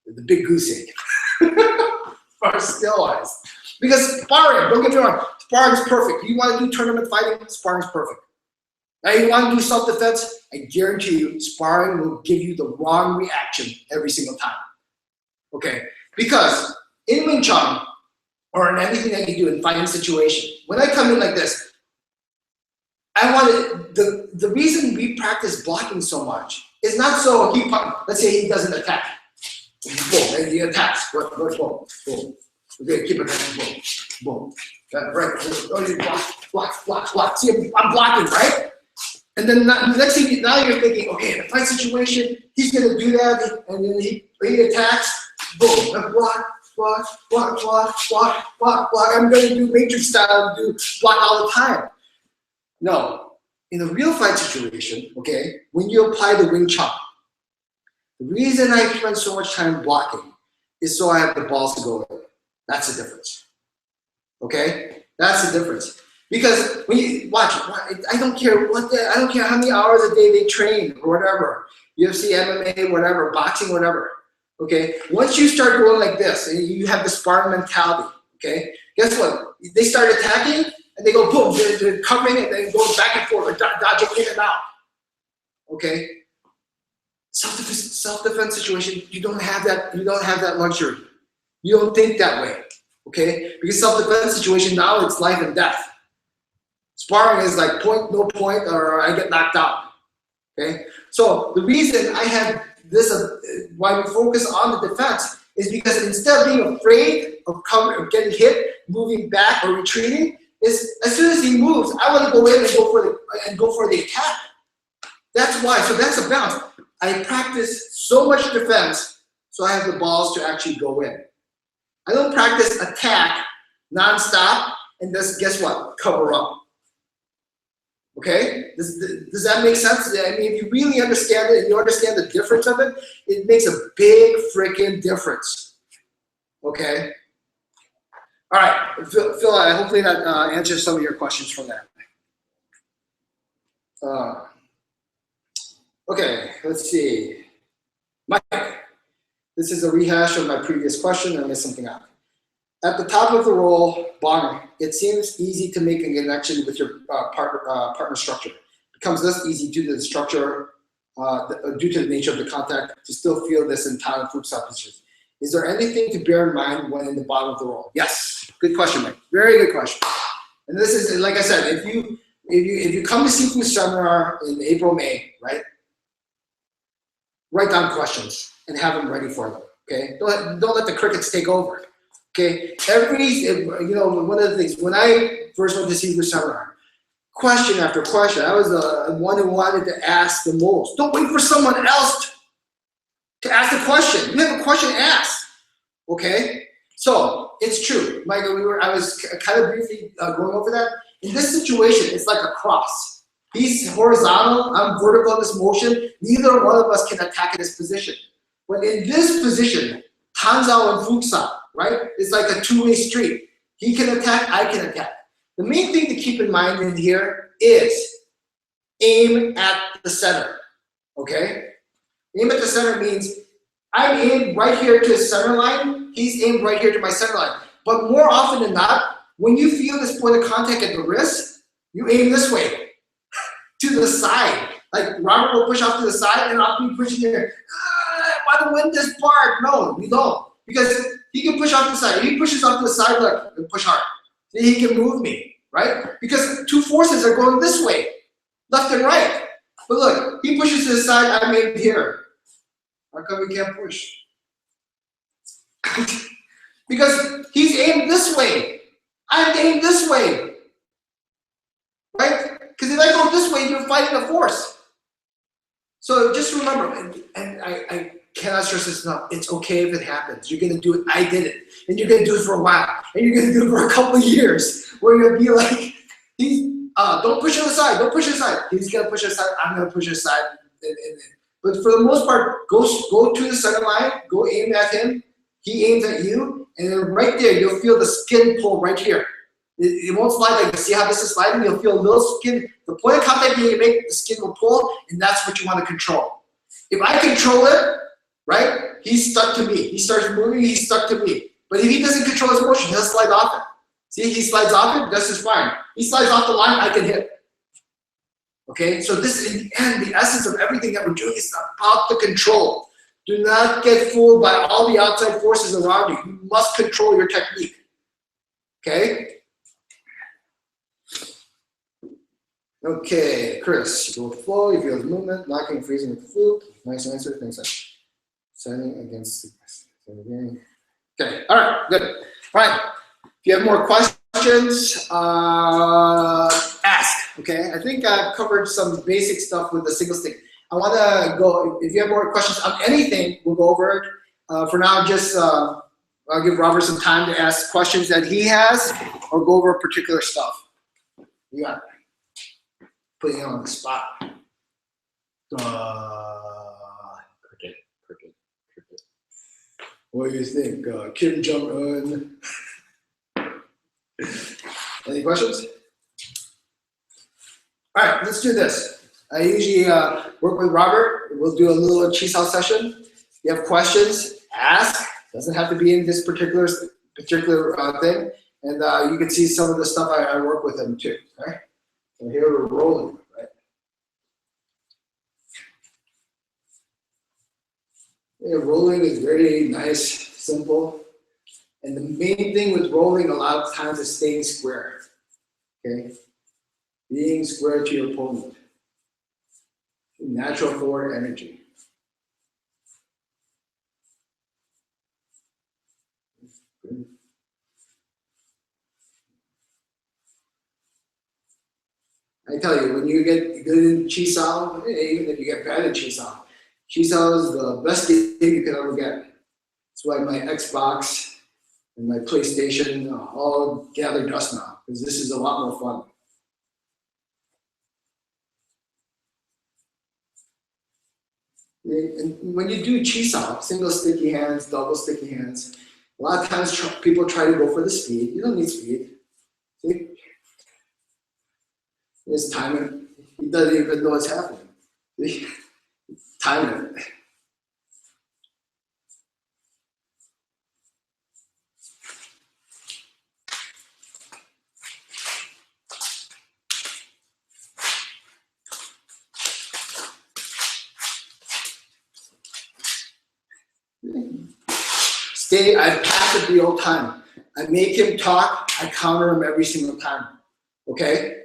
the big goose egg, for skill-wise. Because sparring, don't get me wrong, sparring is perfect. You want to do tournament fighting, sparring is perfect. Now you want to do self-defense, I guarantee you, sparring will give you the wrong reaction every single time. Okay, because in Wing Chun, or in anything that you do in fighting situation, when I come in like this, I want to, the reason we practice blocking so much is not so let's say he doesn't attack. Boom, and he attacks. Boom, boom, boom. Okay, keep attacking. Boom, boom. Right. Block. See, I'm blocking, right? And then the next thing, now you're thinking, okay, in a fight situation, he's gonna do that, and then he attacks. Boom, and block. I'm gonna do Matrix style, do block all the time. No, in a real fight situation, okay, when you apply the Wing Chun, the reason I spend so much time blocking is so I have the balls to go in. That's the difference. Okay? That's the difference. Because when you watch, I don't care I don't care how many hours a day they train or whatever. UFC, MMA, whatever, boxing, whatever. Okay? Once you start going like this and you have the sparring mentality, okay, guess what? They start attacking and they go boom, they're covering it, they go back and forth, dodging in and out. Okay? Self-defense situation, you don't have that luxury. You don't think that way. Okay? Because self-defense situation now it's life and death. Sparring is like point, no point, or I get knocked out. Okay? So the reason I have this, why we focus on the defense is because instead of being afraid of getting hit, moving back or retreating, is as soon as he moves, I want to go in and go for the attack. That's why. So that's a balance. I practice so much defense, so I have the balls to actually go in. I don't practice attack nonstop and just guess what? Cover up. Okay? Does that make sense? I mean, if you really understand it and you understand the difference of it, it makes a big freaking difference. Okay? All right, Phil, hopefully that answers some of your questions from that. Okay, let's see. Mike, this is a rehash of my previous question. I missed something out. At the top of the roll, bottom, it seems easy to make a connection with your partner structure. It becomes less easy due to the structure, due to the nature of the contact, to still feel this in time and futsal positions. Is there anything to bear in mind when in the bottom of the roll? Yes, good question, Mike. Very good question. And this is, like I said, if you come to Seafood Seminar in April, May, right? Write down questions and have them ready for them. Okay, don't let the crickets take over. Okay, one of the things when I first went to Seafood Seminar, question after question, I was the one who wanted to ask the most. Don't wait for someone else to ask the question. You have a question, ask. Okay, so it's true, Michael. I was kind of briefly going over that. In this situation, it's like a cross. He's horizontal, I'm vertical in this motion. Neither one of us can attack in this position. But in this position, Hanzao and Futsal, right? It's like a two-way street. He can attack, I can attack. The main thing to keep in mind in here is aim at the center, okay? Aim at the center means I'm aimed right here to his center line, he's aimed right here to my center line. But more often than not, when you feel this point of contact at the wrist, you aim this way, to the side. Like Robert will push off to the side and I'll be pushing here. I want to win this part. No, you don't. Because he can push off to the side. If he pushes off to the side, look, push hard. Then he can move me, right? Because two forces are going this way, left and right. But look, he pushes to the side, I'm aimed here. How come we can't push? Because he's aimed this way. I'm aimed this way. Right? Because if I go this way, you're fighting a force. So just remember, and I cannot stress this enough. It's okay if it happens. You're gonna do it. I did it, and you're gonna do it for a while, and you're gonna do it for a couple of years, where you'll be like, don't push it aside. Don't push it aside. He's gonna push it aside. I'm gonna push it aside. But for the most part, go to the center line. Go aim at him. He aims at you, and then right there, you'll feel the skin pull right here. It won't slide like this. See how this is sliding? You'll feel a little skin. The point of contact you make, the skin will pull, and that's what you want to control. If I control it, right, he's stuck to me. He starts moving, he's stuck to me. But if he doesn't control his motion, he'll slide off it. See, he slides off it, that's just fine. He slides off the line, I can hit. Okay, so this is, in the end, the essence of everything that we're doing is about the control. Do not get fooled by all the outside forces around you. You must control your technique. Okay? Okay, Chris, go with the flow, you feel the movement, locking and freezing with the fluke. Nice answer, thanks. Setting against sickness. Okay, all right, good. All right, if you have more questions, ask, okay? I think I've covered some basic stuff with the single stick. I wanna go, if you have more questions on anything, we'll go over it. For now, just, I'll give Robert some time to ask questions that he has or go over particular stuff. You got it. Putting it on the spot. Cricket. What do you think, Kim Jong-un? Any questions? All right, let's do this. I usually work with Robert. We'll do a little Chisao session. If you have questions, ask. Doesn't have to be in this particular thing. And you can see some of the stuff I work with him too. Right? So here we're rolling, right? Yeah, rolling is very nice, simple. And the main thing with rolling a lot of times is staying square, okay? Being square to your opponent. Natural forward energy. I tell you, when you get good in Chisao, even if you get bad in Chisao, Chisao is the best game you can ever get. That's why my Xbox and my PlayStation all gather dust now, because this is a lot more fun. And when you do Chisao, single sticky hands, double sticky hands, a lot of times people try to go for the speed. You don't need speed. See? Just time it. He doesn't even know what's happening. Time it. I pass it the old time. I make him talk, I counter him every single time. Okay?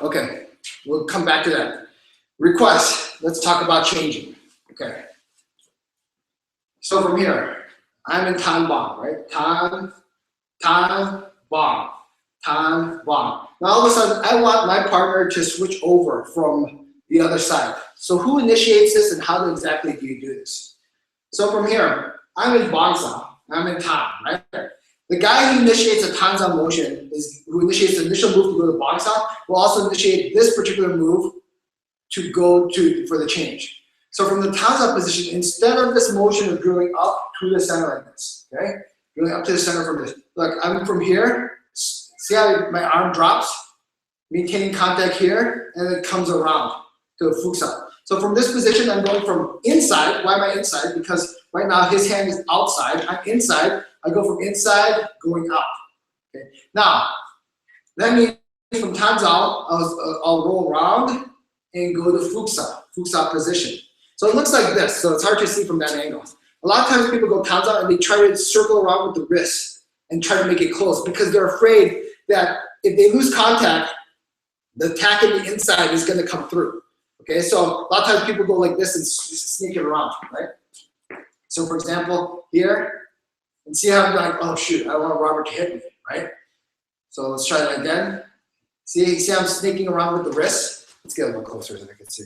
Okay. We'll come back to that. Request. Let's talk about changing. Okay. So from here, I'm in Tan Bong, right? Tan Bong. Tan Bong. Now all of a sudden, I want my partner to switch over from the other side. So who initiates this and how exactly do you do this? So from here, I'm in Bangsa, I'm in Tan, right? The guy who initiates a Tanza motion who initiates the initial move to go to Bangsa will also initiate this particular move to go for the change. So from the Tanza position, instead of this motion of drilling up to the center like this, okay? Drilling up to the center from this. Look, I'm from here, see how my arm drops? Maintaining contact here, and it comes around to a Fuksa. So from this position, I'm going from inside. Why am I inside? Because right now his hand is outside. I'm inside. I go from inside going up. Okay. Now, that means from Tanzao, I'll roll around and go to Fuksa position. So it looks like this. So it's hard to see from that angle. A lot of times people go Tanzao and they try to circle around with the wrist and try to make it close because they're afraid that if they lose contact, the attack in the inside is going to come through. Okay, so a lot of times people go like this and sneak it around, right? So for example, here, and see how I'm like, oh shoot, I don't want Robert to hit me, right? So let's try that again. See how I'm sneaking around with the wrist? Let's get a little closer so I can see.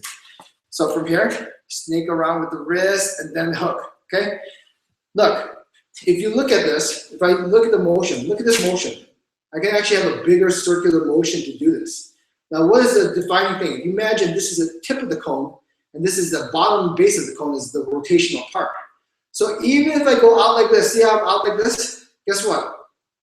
So from here, snake around with the wrist and then hook, okay? Look, if you look at this, if I look at the motion, look at this motion. I can actually have a bigger circular motion to do this. Now, what is the defining thing? If you imagine this is the tip of the cone, and this is the bottom base of the cone is the rotational part. So even if I go out like this, see how I'm out like this? Guess what?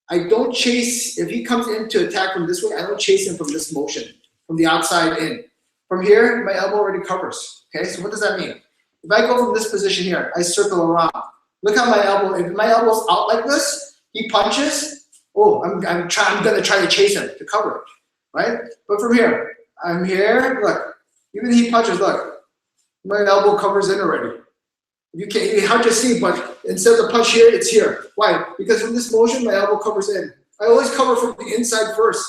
I don't chase, if he comes in to attack from this way, I don't chase him from this motion, from the outside in. From here, my elbow already covers, okay? So what does that mean? If I go from this position here, I circle around. Look how my elbow, if my elbow's out like this, he punches, oh, I'm gonna try to chase him to cover it, right? But from here, I'm here, look, even he punches, look, my elbow covers in already. You can't, it's hard to see, but instead of the punch here, it's here. Why? Because from this motion, my elbow covers in. I always cover from the inside first,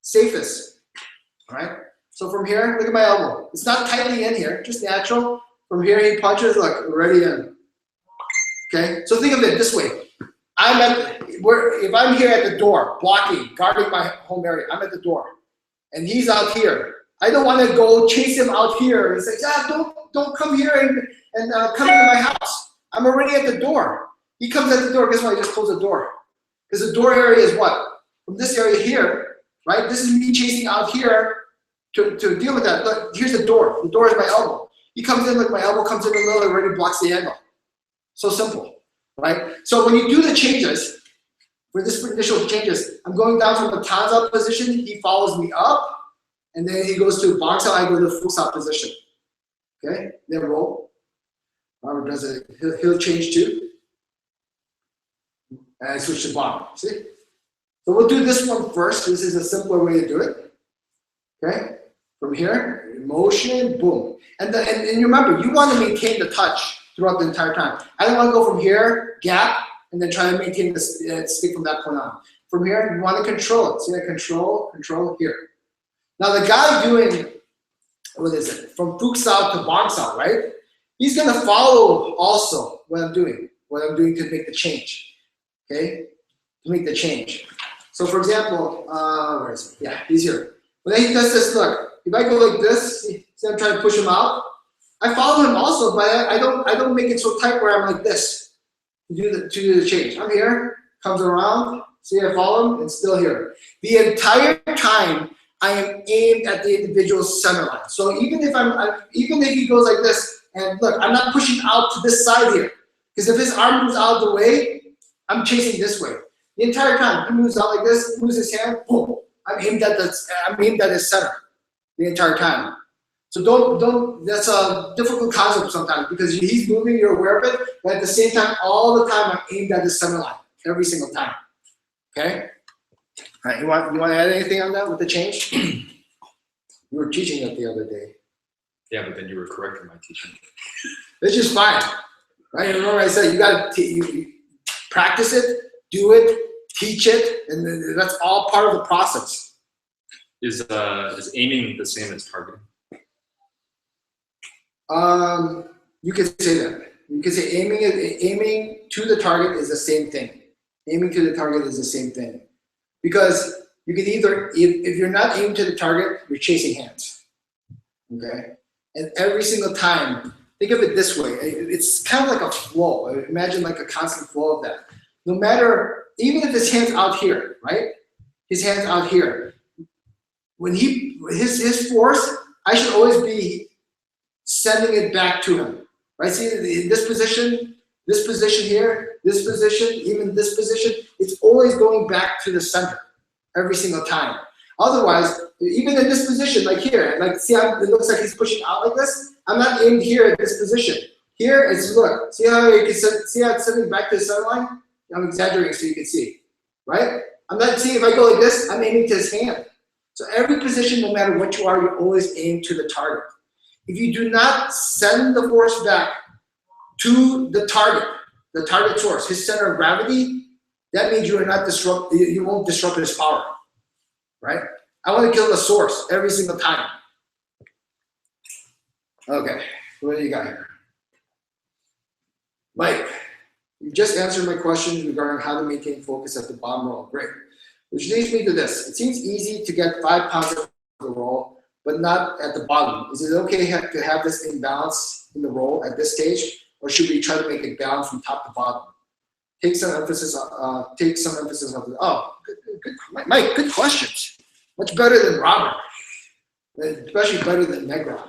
safest, all right? So from here, look at my elbow. It's not tightly in here, just natural. From here, he punches, look, already in. Okay, so think of it this way. If I'm here at the door, blocking, guarding my home area, I'm at the door, and he's out here. I don't want to go chase him out here and say, don't come here and come into my house. I'm already at the door. He comes at the door, guess what? I just close the door. Because the door area is what? From this area here, right? This is me chasing out here to deal with that. Look, here's the door. The door is my elbow. He comes in, look, my elbow comes in the middle, already blocks the angle. So simple, right? So when you do the changes, for this initial changes, I'm going down from the Tanza position, he follows me up, and then he goes to Bangsa, I go to the Fusa position. Okay, then roll. Robert does it, he'll change too. And I switch to Bang, see? So we'll do this one first. This is a simpler way to do it. Okay, from here, motion, boom. And you remember, you want to maintain the touch throughout the entire time. I don't want to go from here, gap, and then try to maintain this stick from that point on. From here, you want to control it. See that control here. Now the guy doing, what is it, from Fuksao to Bangsao, right? He's going to follow also what I'm doing to make the change, okay? To make the change. So for example, where is it? Yeah, he's here. When he does this, look, if I go like this, see I'm trying to push him out, I follow him also, but I don't make it so tight where I'm like this to do the change. I'm here, comes around, see I follow him, and still here. The entire time I am aimed at the individual's center line. So even if he goes like this, and look, I'm not pushing out to this side here, because if his arm moves out of the way, I'm chasing this way. The entire time he moves out like this, moves his hand, boom. I'm aimed at his center the entire time. So don't, that's a difficult concept sometimes because he's moving, you're aware of it, but at the same time, all the time I'm aimed at the center line, every single time, okay? All right, you want to add anything on that with the change? You were teaching that the other day. Yeah, but then you were correcting my teaching. It's just fine, right? Remember I said you got to practice it, do it, teach it, and that's all part of the process. Is aiming the same as targeting? You could say that. You could say aiming to the target is the same thing. Aiming to the target is the same thing. Because you can either, if you're not aiming to the target, you're chasing hands. Okay? And every single time, think of it this way. It's kind of like a flow. Imagine like a constant flow of that. No matter, even if his hand's out here, right? His hand's out here. When his force, I should always be sending it back to him, right? See, in this position here, this position, even this position, it's always going back to the center every single time. Otherwise, even in this position, like here, like see how it looks like he's pushing out like this? I'm not aimed here at this position. Here, it's look, see how it's sending back to the center line? I'm exaggerating so you can see, right? I'm not seeing if I go like this, I'm aiming to his hand. So every position, no matter what you are, you're always aimed to the target. If you do not send the force back to the target source, his center of gravity, that means you won't disrupt his power, right? I want to kill the source every single time. Okay, what do you got here? Mike, you just answered my questions regarding how to maintain focus at the bottom roll. Great. Which leads me to this. It seems easy to get 5 pounds of the roll, but not at the bottom. Is it okay to have this imbalance in the roll at this stage, or should we try to make it balanced from top to bottom? Take some emphasis on the, oh, good, Mike, good questions. Much better than Robert, especially better than Negron.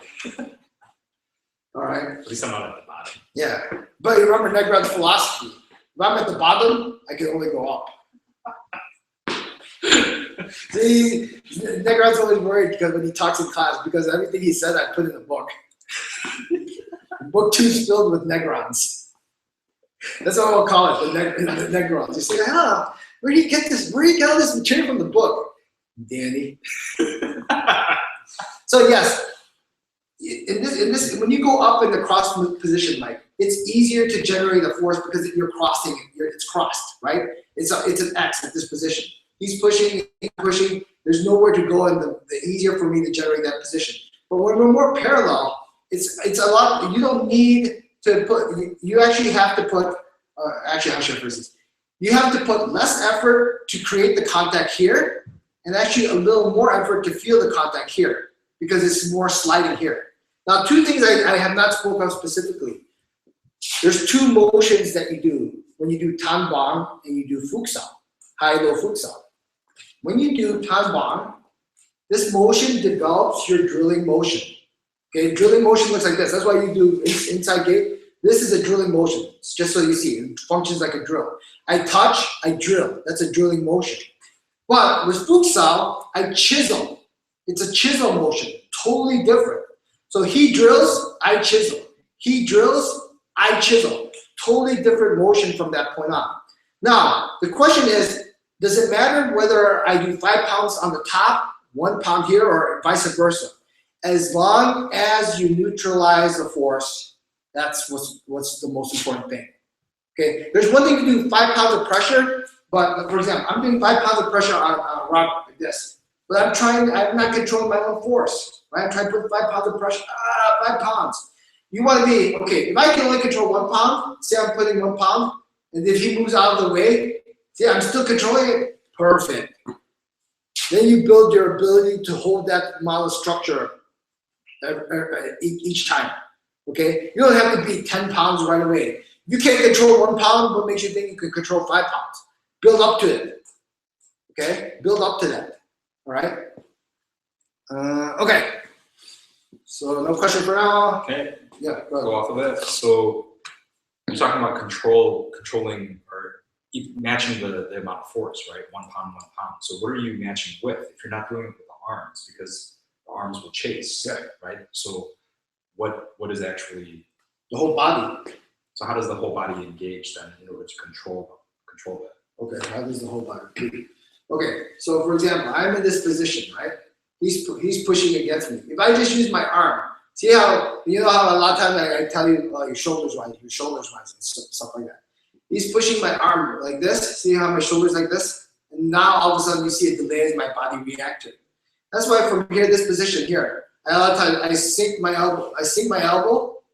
All right. At least I'm not at the bottom. Yeah, but you remember Negron's philosophy. If I'm at the bottom, I can only go up. See, Negron's always worried because when he talks in class, because everything he said I put in the book. Book 2 is filled with Negrons. That's what we'll call it, the Negrons. You say, where do you get this? Where do you get all this material from the book, Danny? So yes, in this, when you go up in the cross position, Mike, it's easier to generate a force because you're crossing. It's crossed, right? It's an X at this position. He's pushing, pushing. There's nowhere to go, and the easier for me to generate that position. But when we're more parallel, it's a lot. You don't need to put. You actually have to put. Actually, I'll show you this. You have to put less effort to create the contact here, and actually a little more effort to feel the contact here because it's more sliding here. Now, 2 things I have not spoken of specifically. There's 2 motions that you do when you do tan bang and you do fuksal, high-low fuksal. When you do tan bang, this motion develops your drilling motion. Okay, drilling motion looks like this. That's why you do inside gate. This is a drilling motion. It's just so you see, it functions like a drill. I touch, I drill. That's a drilling motion. But with futsal, I chisel. It's a chisel motion, totally different. So he drills, I chisel. He drills, I chisel. Totally different motion from that point on. Now, the question is, does it matter whether I do 5 pounds on the top, 1 pound here, or vice versa? As long as you neutralize the force, that's what's the most important thing. Okay, there's one thing to do 5 pounds of pressure, but for example, I'm doing 5 pounds of pressure on a rock like this, but I'm not controlling my own force, right? I'm trying to put 5 pounds of pressure, 5 pounds. You want to be, okay, if I can only control 1 pound, say I'm putting 1 pound, and if he moves out of the way, see, I'm still controlling it, perfect. Then you build your ability to hold that amount of structure each time, okay? You don't have to be 10 pounds right away. You can't control 1 pound, what makes you think you can control 5 pounds? Build up to it, okay? Build up to that, all right? Okay, so no question for now. Okay, yeah, go off of that. So you're talking about controlling or matching the amount of force, right? 1 pound, 1 pound. So what are you matching with if you're not doing it with the arms? Because the arms will chase, right? So what is actually the whole body? So how does the whole body engage then in order to control that? Okay, how does the whole body? Okay, so for example, I'm in this position, right? He's pushing against me. If I just use my arm, see how, you know how a lot of times I tell you, your shoulders rise, and stuff like that. He's pushing my arm like this. See how my shoulders like this? And now all of a sudden you see a delay as my body reacts to it. That's why from here, this position here, a lot of times I sink my elbow.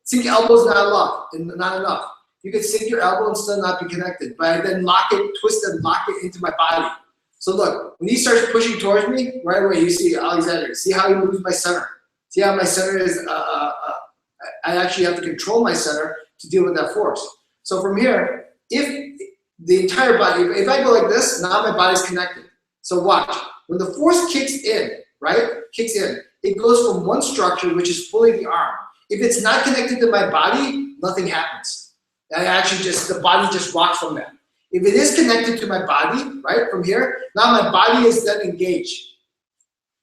Sink elbow is not enough. You can sink your elbow and still not be connected, but I then twist and lock it into my body. So look, when he starts pushing towards me, right away you see Alexander. See how he moves my center. See how my center is, I actually have to control my center to deal with that force. So from here, if the entire body, if I go like this, now my body's connected. So watch, when the force kicks in, right, it goes from one structure, which is fully the arm. If it's not connected to my body, nothing happens. The body just rocks from that. If it is connected to my body, right, from here, now my body is then engaged.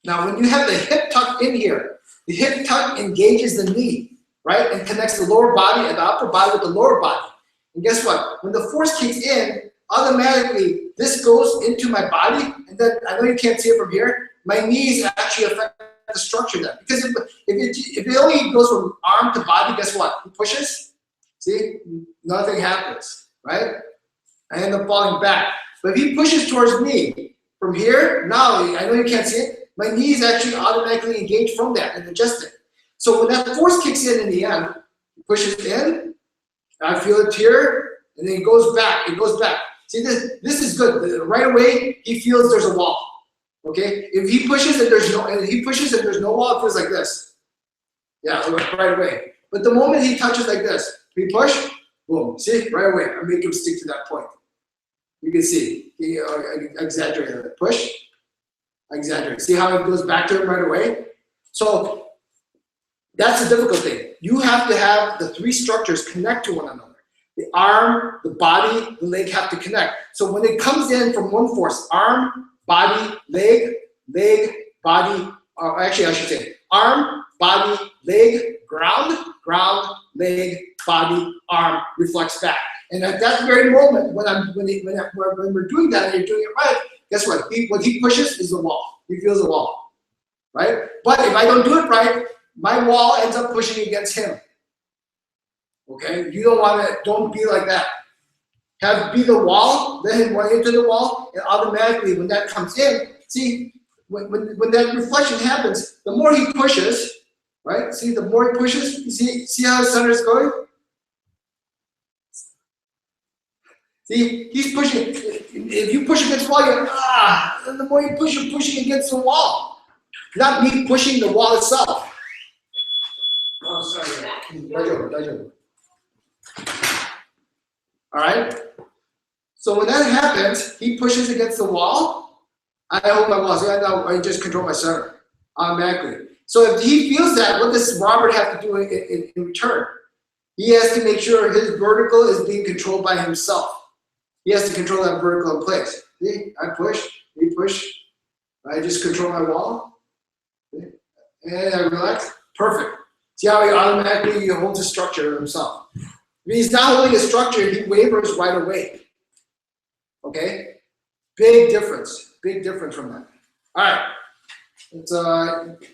Now, when you have the hip tucked in here, the hip tuck engages the knee, right, and connects the lower body and the upper body with the lower body. And guess what? When the force kicks in, automatically this goes into my body, and then I know you can't see it from here. My knees actually affect the structure then, because if it only goes from arm to body, guess what? It pushes. See, nothing happens, right? I end up falling back. But if he pushes towards me from here, now I know you can't see it. My knees actually automatically engage from that and adjust it. So when that force kicks in the end, it pushes in. I feel it here, and then it goes back. It goes back. See, this is good. Right away, he feels there's a wall. Okay, if he pushes and there's no wall, it feels like this. Yeah, right away. But the moment he touches like this, he push, boom. See, right away. I make him stick to that point. You can see. He exaggerated it. Push, exaggerate. See how it goes back to him right away? So that's the difficult thing. You have to have the three structures connect to one another. The arm, the body, the leg have to connect. So when it comes in from one force, arm, body, leg, body, actually I should say arm, body, leg, ground, leg, body, arm, reflects back. And at that very moment, when we're doing that and you're doing it right, guess what? What he pushes is the wall. He feels the wall, right? But if I don't do it right, my wall ends up pushing against him. Okay, you don't be like that. Be the wall, let him run into the wall, and automatically when that comes in, see, when that reflection happens, the more he pushes, right? See, the more he pushes, you see how the center is going? See, he's pushing. If you push against the wall, you're and the more you push, you're pushing against the wall. Not me pushing the wall itself. Oh, sorry. All right? So when that happens, he pushes against the wall. I hold my wall. So I just control my center automatically. So if he feels that, what does Robert have to do in return? He has to make sure his vertical is being controlled by himself. He has to control that vertical in place. See, I push, he push. I just control my wall. And I relax. Perfect. See how he automatically holds the structure himself. If he's not holding a structure, he wavers right away. Okay? Big difference from that. All right. It's,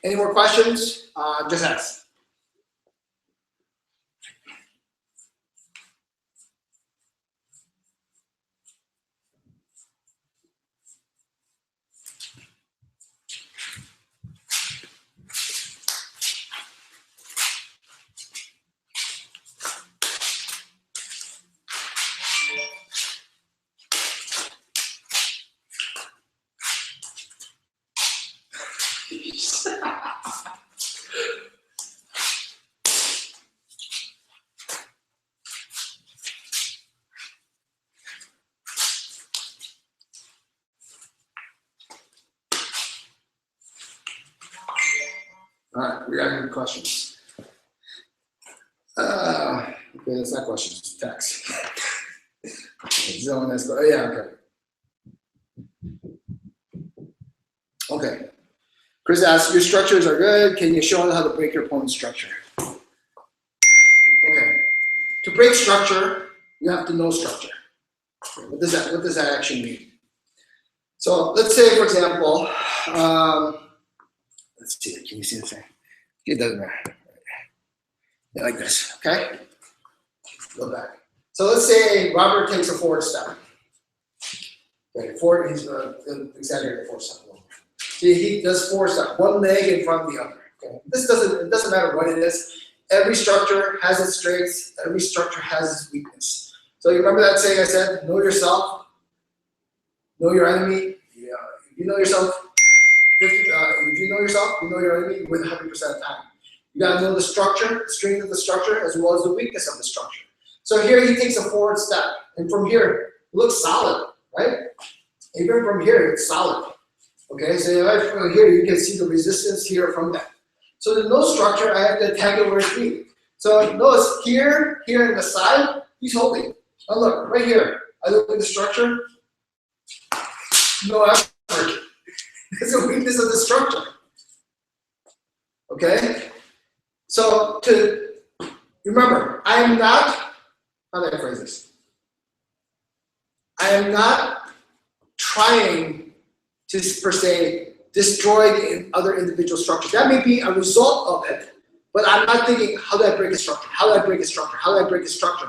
any more questions? Just ask. All right, we got any questions? Okay, that's not questions, it's text. Zone that's go. Yeah, okay. Okay. Chris asks, your structures are good. Can you show how to break your opponent's structure? Okay. To break structure, you have to know structure. What does that actually mean? So let's say, for example, let's see. Can you see the thing? It doesn't matter. Yeah, like this. Okay. Go back. So let's say Robert takes a forward step. Okay, forward. He's exaggerated forward step. See, he does forward step, one leg in front of the other. Okay. It doesn't matter what it is. Every structure has its strengths. Every structure has its weakness. So you remember that saying I said, know yourself, know your enemy. Yeah. If you know yourself, if you know yourself, you know your enemy, you win 100% of the time. You gotta know the structure, the strength of the structure, as well as the weakness of the structure. So here he takes a forward step, and from here, it looks solid, right? Even from here, it's solid. Okay, so right from here, you can see the resistance here from that. So to know structure, I have to attack it where it's weak. So notice here in the side, he's holding. Now look, right here, I look at the structure, no effort. It's a weakness of the structure. Okay? So to remember, I am not, how do I phrase this? I am not trying to, per se, destroy the other individual structure. That may be a result of it, but I'm not thinking, how do I break a structure? How do I break a structure? How do I break a structure?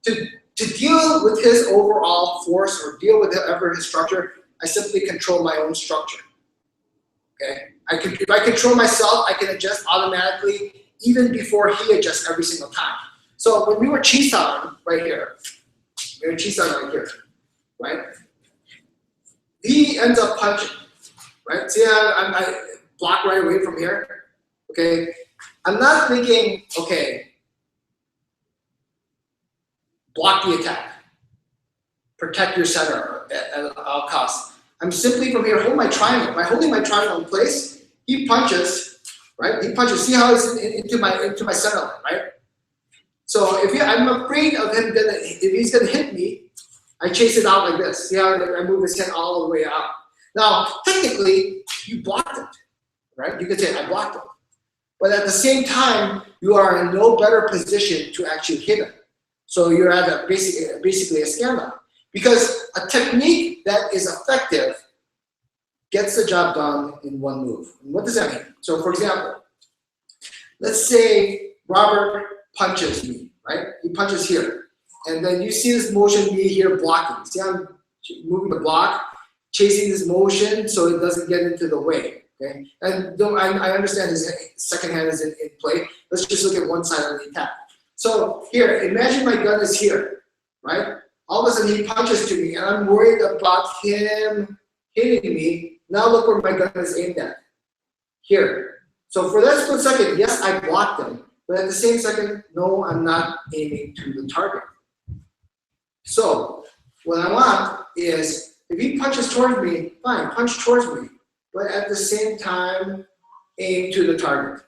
To deal with his overall force or deal with whatever his structure, I simply control my own structure. Okay? If I control myself, I can adjust automatically even before he adjusts every single time. So when we were Chisan right here, right? He ends up punching, right? See how I block right away from here, okay? I'm not thinking, okay, block the attack, protect your center at all costs. I'm simply from here, hold my triangle. By holding my triangle in place, he punches, right? He punches, see how it's into my center line, right? So I'm afraid of him if he's gonna hit me, I chase it out like this. See how I move his head all the way out. Now, technically, you blocked it, right? You could say, I blocked it. But at the same time, you are in no better position to actually hit him. So you're at basically a standoff. Because a technique that is effective gets the job done in one move. And what does that mean? So for example, let's say Robert punches me, right? He punches here. And then you see this motion, me here blocking. See how I'm moving the block, chasing this motion so it doesn't get into the way. Okay? And I understand his second hand is in play. Let's just look at one side of the attack. So here, imagine my gun is here, right? All of a sudden he punches to me and I'm worried about him hitting me. Now look where my gun is aimed at. Here. So for that split second, yes, I blocked him. But at the same second, no, I'm not aiming to the target. So what I want is, if he punches towards me, fine, punch towards me. But at the same time, aim to the target.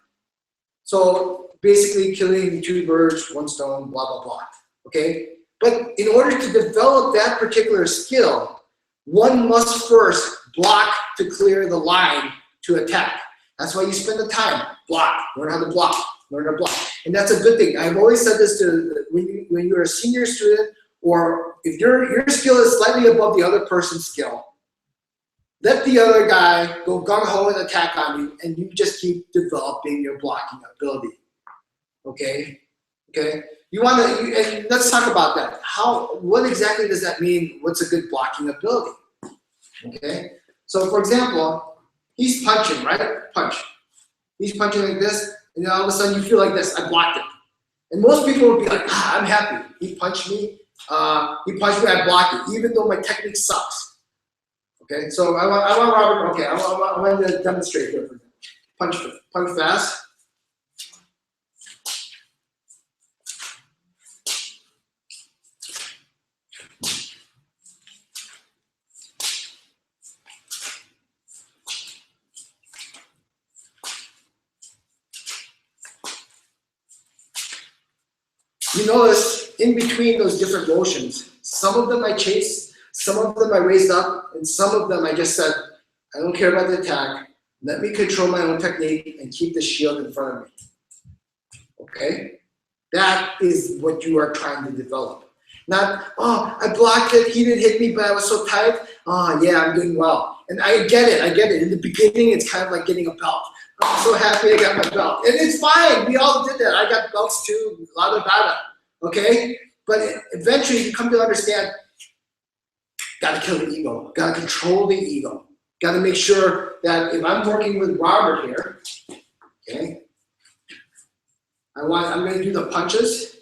So basically killing two birds, one stone, blah, blah, blah. Okay? But in order to develop that particular skill, one must first block to clear the line to attack. That's why you spend the time. Block. Learn how to block. Learn how to block. And that's a good thing. I've always said this to when you're a senior student, or if your skill is slightly above the other person's skill, let the other guy go gung-ho and attack on you, and you just keep developing your blocking ability. Okay? Okay? You want to, and let's talk about that. What exactly does that mean? What's a good blocking ability? Okay? So for example, he's punching, right? Punch. He's punching like this, and then all of a sudden you feel like this, I blocked it. And most people would be like, I'm happy. He punched me, I blocked it, even though my technique sucks. Okay, so I want Robert, okay, I want to demonstrate here for him. Punch fast. You notice in between those different motions, some of them I chase, some of them I raised up, and some of them I just said, I don't care about the attack. Let me control my own technique and keep the shield in front of me. Okay? That is what you are trying to develop. Not, oh, I blocked it, he didn't hit me, but I was so tight. Oh, yeah, I'm doing well. And I get it. In the beginning, it's kind of like getting a belt. I'm so happy I got my belt. And it's fine. We all did that. I got belts too. Lada dada. Okay? But eventually you come to understand, gotta kill the ego. Gotta control the ego. Gotta make sure that if I'm working with Robert here, okay, I'm gonna do the punches.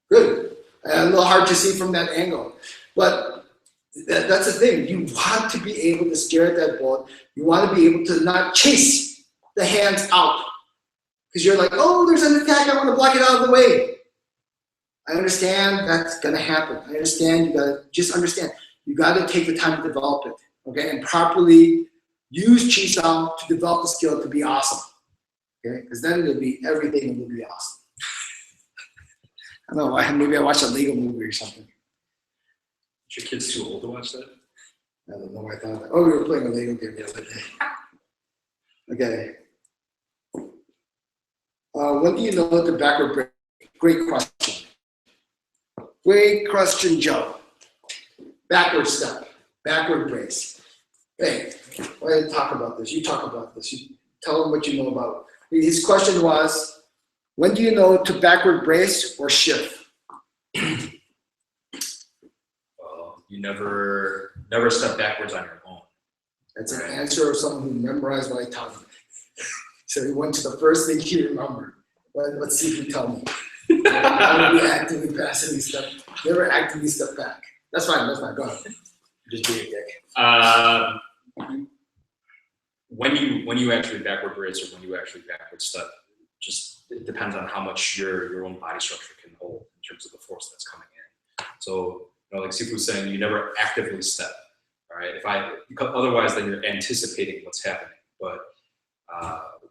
Good. A little hard to see from that angle. But that's the thing. You want to be able to stare at that ball. You want to be able to not chase the hands out. Because you're like, oh, there's an attack. I want to block it out of the way. I understand that's going to happen. I understand. You got to just understand. You got to take the time to develop it. Okay? And properly use Chi-Sao to develop the skill to be awesome. Okay? Because then everything will be awesome. I don't know, maybe I watched a Lego movie or something. Is your kids too old to watch that? I don't know why I thought that. Oh, we were playing a Lego game the other day. Okay. When do you know the backward break? Great question. Great question, Joe. Backward step, backward brace. Hey, why did I talk about this? You talk about this. You tell them what you know about it. His question was, when do you know to backward brace or shift? Well, you never step backwards on your own. That's an answer of someone who memorized what I taught him. So he went to the first thing he remembered. Let's see if you tell me. Never actively passively step. Never actively step back. That's fine. That's fine. Go ahead. Just being a dick. When you actually backward brace or when you actually backward step, just it depends on how much your own body structure can hold in terms of the force that's coming in. So like Sifu's saying, you never actively step. All right. Otherwise, then you're anticipating what's happening. But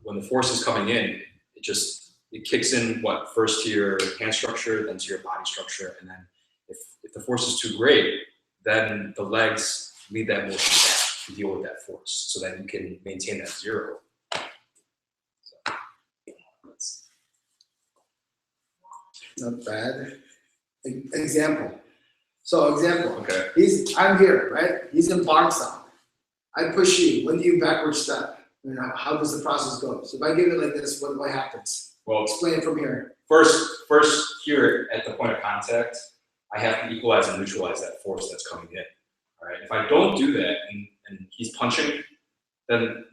when the force is coming in, it kicks in first to your hand structure, then to your body structure, and then if the force is too great, then the legs lead that motion back to deal with that force, so that you can maintain that zero. Not bad. Example. So example. Okay. I'm here, right? He's in barn style. I push you. When do you backward step? How does the process go? So if I give it like this, what happens? Well, explain from here. First here at the point of contact, I have to equalize and neutralize that force that's coming in. All right. If I don't do that and he's punching, then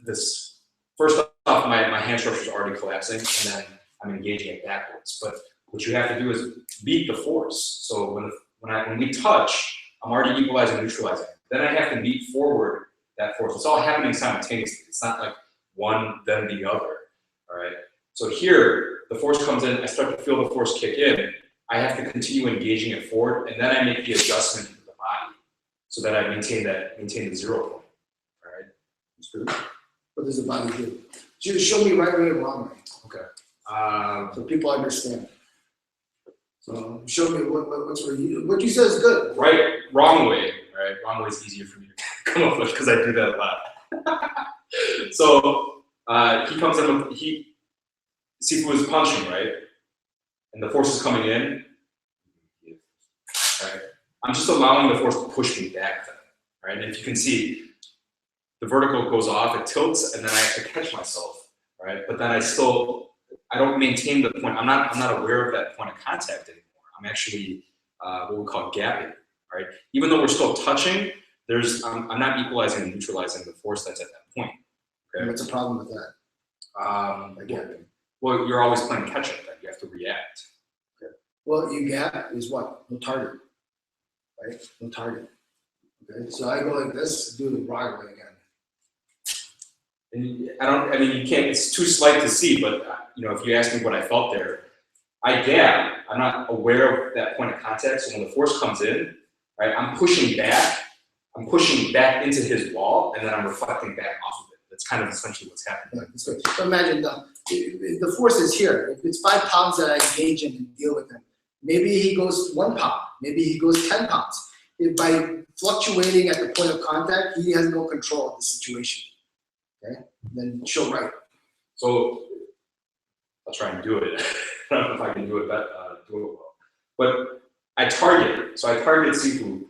first off, my hand structure is already collapsing, and then I'm engaging it backwards. But what you have to do is meet the force. So when we touch, I'm already equalizing and neutralizing. Then I have to meet forward that force. It's all happening simultaneously. It's not like one then the other. All right. So here, the force comes in. I start to feel the force kick in. I have to continue engaging it forward, and then I make the adjustment to the body so that I maintain the 0 point. All right. That's good. What does the body do? Just show me right way and wrong way. Okay. So people understand. So show me what you said is good. Right, wrong way. Right, wrong way is easier for me to come up with because I do that a lot. So he comes in with Sifu is punching, right, and the force is coming in. Right, I'm just allowing the force to push me back. Then, right, and if you can see, the vertical goes off, it tilts, and then I have to catch myself. Right, but then I don't maintain the point. I'm not aware of that point of contact anymore. I'm actually what we call gapping, right? Even though we're still touching, I'm not equalizing and neutralizing the force that's at that point. Okay? What's the problem with that? Again, well, you're always playing catch up. Then you have to react. Okay. Well, you gap is what? No target, right? No target. Okay. So I go like this, do the wrong way again. And you can't, it's too slight to see, but if you ask me what I felt there, I gap. I'm not aware of that point of contact. So when the force comes in, right, I'm pushing back into his wall, and then I'm reflecting back off of it. That's kind of essentially what's happening. Yeah, so imagine the force is here. If it's 5 pounds that I engage in and deal with him, maybe he goes 1 pound, maybe he goes 10 pounds. If by fluctuating at the point of contact, he has no control of the situation. Okay, then show right. So I'll try and do it. I don't know if I can do it well. But I target. So I target Sifu,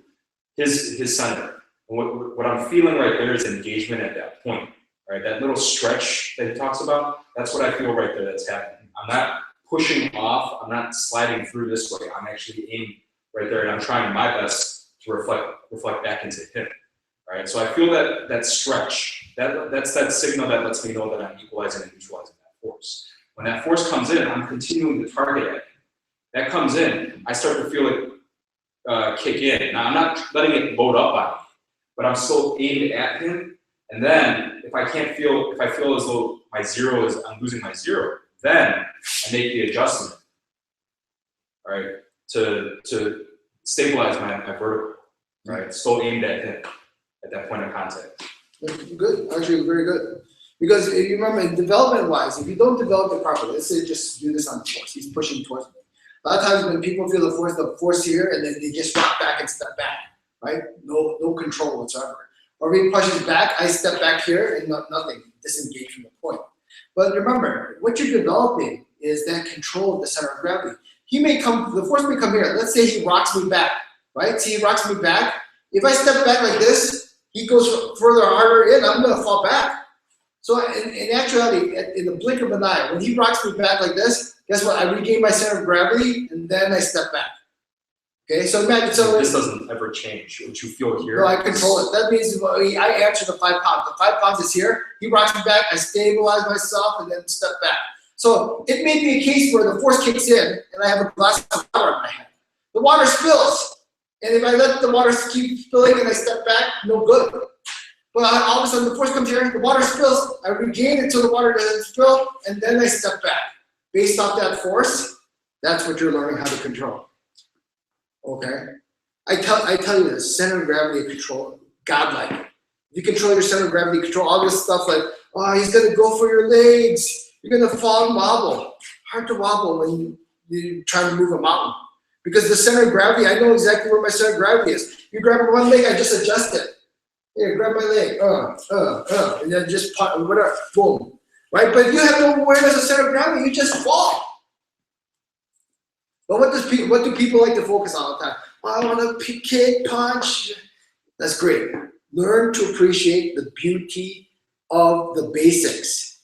his center. And what I'm feeling right there is engagement at that point. Right, that little stretch that he talks about. That's what I feel right there. That's happening. I'm not pushing off. I'm not sliding through this way. I'm actually aiming right there, and I'm trying my best to reflect back into him. Right, so I feel that stretch. That's that signal that lets me know that I'm equalizing and neutralizing that force. When that force comes in, I'm continuing to target at him. That comes in, I start to feel it kick in. Now I'm not letting it load up on me, but I'm still aimed at him. And then if I feel as though I'm losing my 0, then I make the adjustment, right, to stabilize my vertical, right, still aimed at him at that point of contact. Good, actually very good. Because if you remember, development-wise, if you don't develop it properly, let's say just do this on the force, he's pushing towards me. A lot of times when people feel the force here, and then they just rock back and step back, right? No control whatsoever. Or if he pushes back, I step back here and nothing, disengage from the point. But remember, what you're developing is that control of the center of gravity. The force may come here. Let's say he rocks me back, right? See, he rocks me back. If I step back like this, he goes further harder in, I'm gonna fall back. So in actuality, in the blink of an eye, when he rocks me back like this, guess what? I regain my center of gravity, and then I step back. Okay, so imagine, so this doesn't ever change. What you feel here. No, I control it. That means I answer the 5 pounds. The 5 pounds is here. He rocks me back. I stabilize myself and then step back. So it may be a case where the force kicks in and I have a glass of water in my hand. The water spills. And if I let the water keep spilling and I step back, no good. But all of a sudden the force comes here, the water spills, I regain it until the water doesn't spill, and then I step back. Based off that force, that's what you're learning how to control. Okay? I tell you this, center of gravity control, godlike. If you control your center of gravity, control all this stuff like, oh, he's gonna go for your legs, you're gonna fall and wobble. Hard to wobble when you're trying to move a mountain. Because the center of gravity, I know exactly where my center of gravity is. You grab one leg, I just adjust it. Here, grab my leg, and then just whatever, boom. Right? But if you have no awareness of center of gravity, you just fall. But what do people like to focus on all the time? Oh, I want to kick, punch. That's great. Learn to appreciate the beauty of the basics.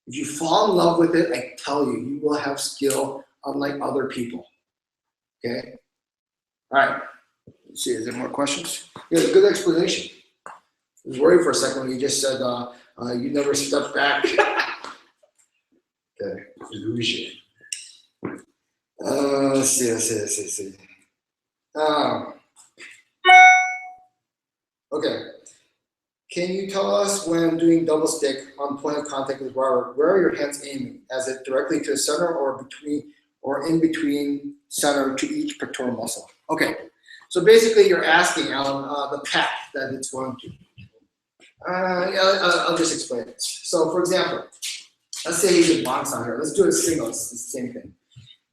If you fall in love with it, I tell you, you will have skill unlike other people. Okay? All right. Let's see, is there more questions? Yeah, good explanation. I was worried for a second when you just said you never step back. Okay. Illusion. Let's see. Okay. Can you tell us when doing double stick on point of contact with wire, where are your hands aiming? Is it directly to the center or in between center to each pectoral muscle? Okay. So basically you're asking on the path that it's going to. I'll just explain it. So for example, let's say he's a box on here. Let's do it single. It's the same thing.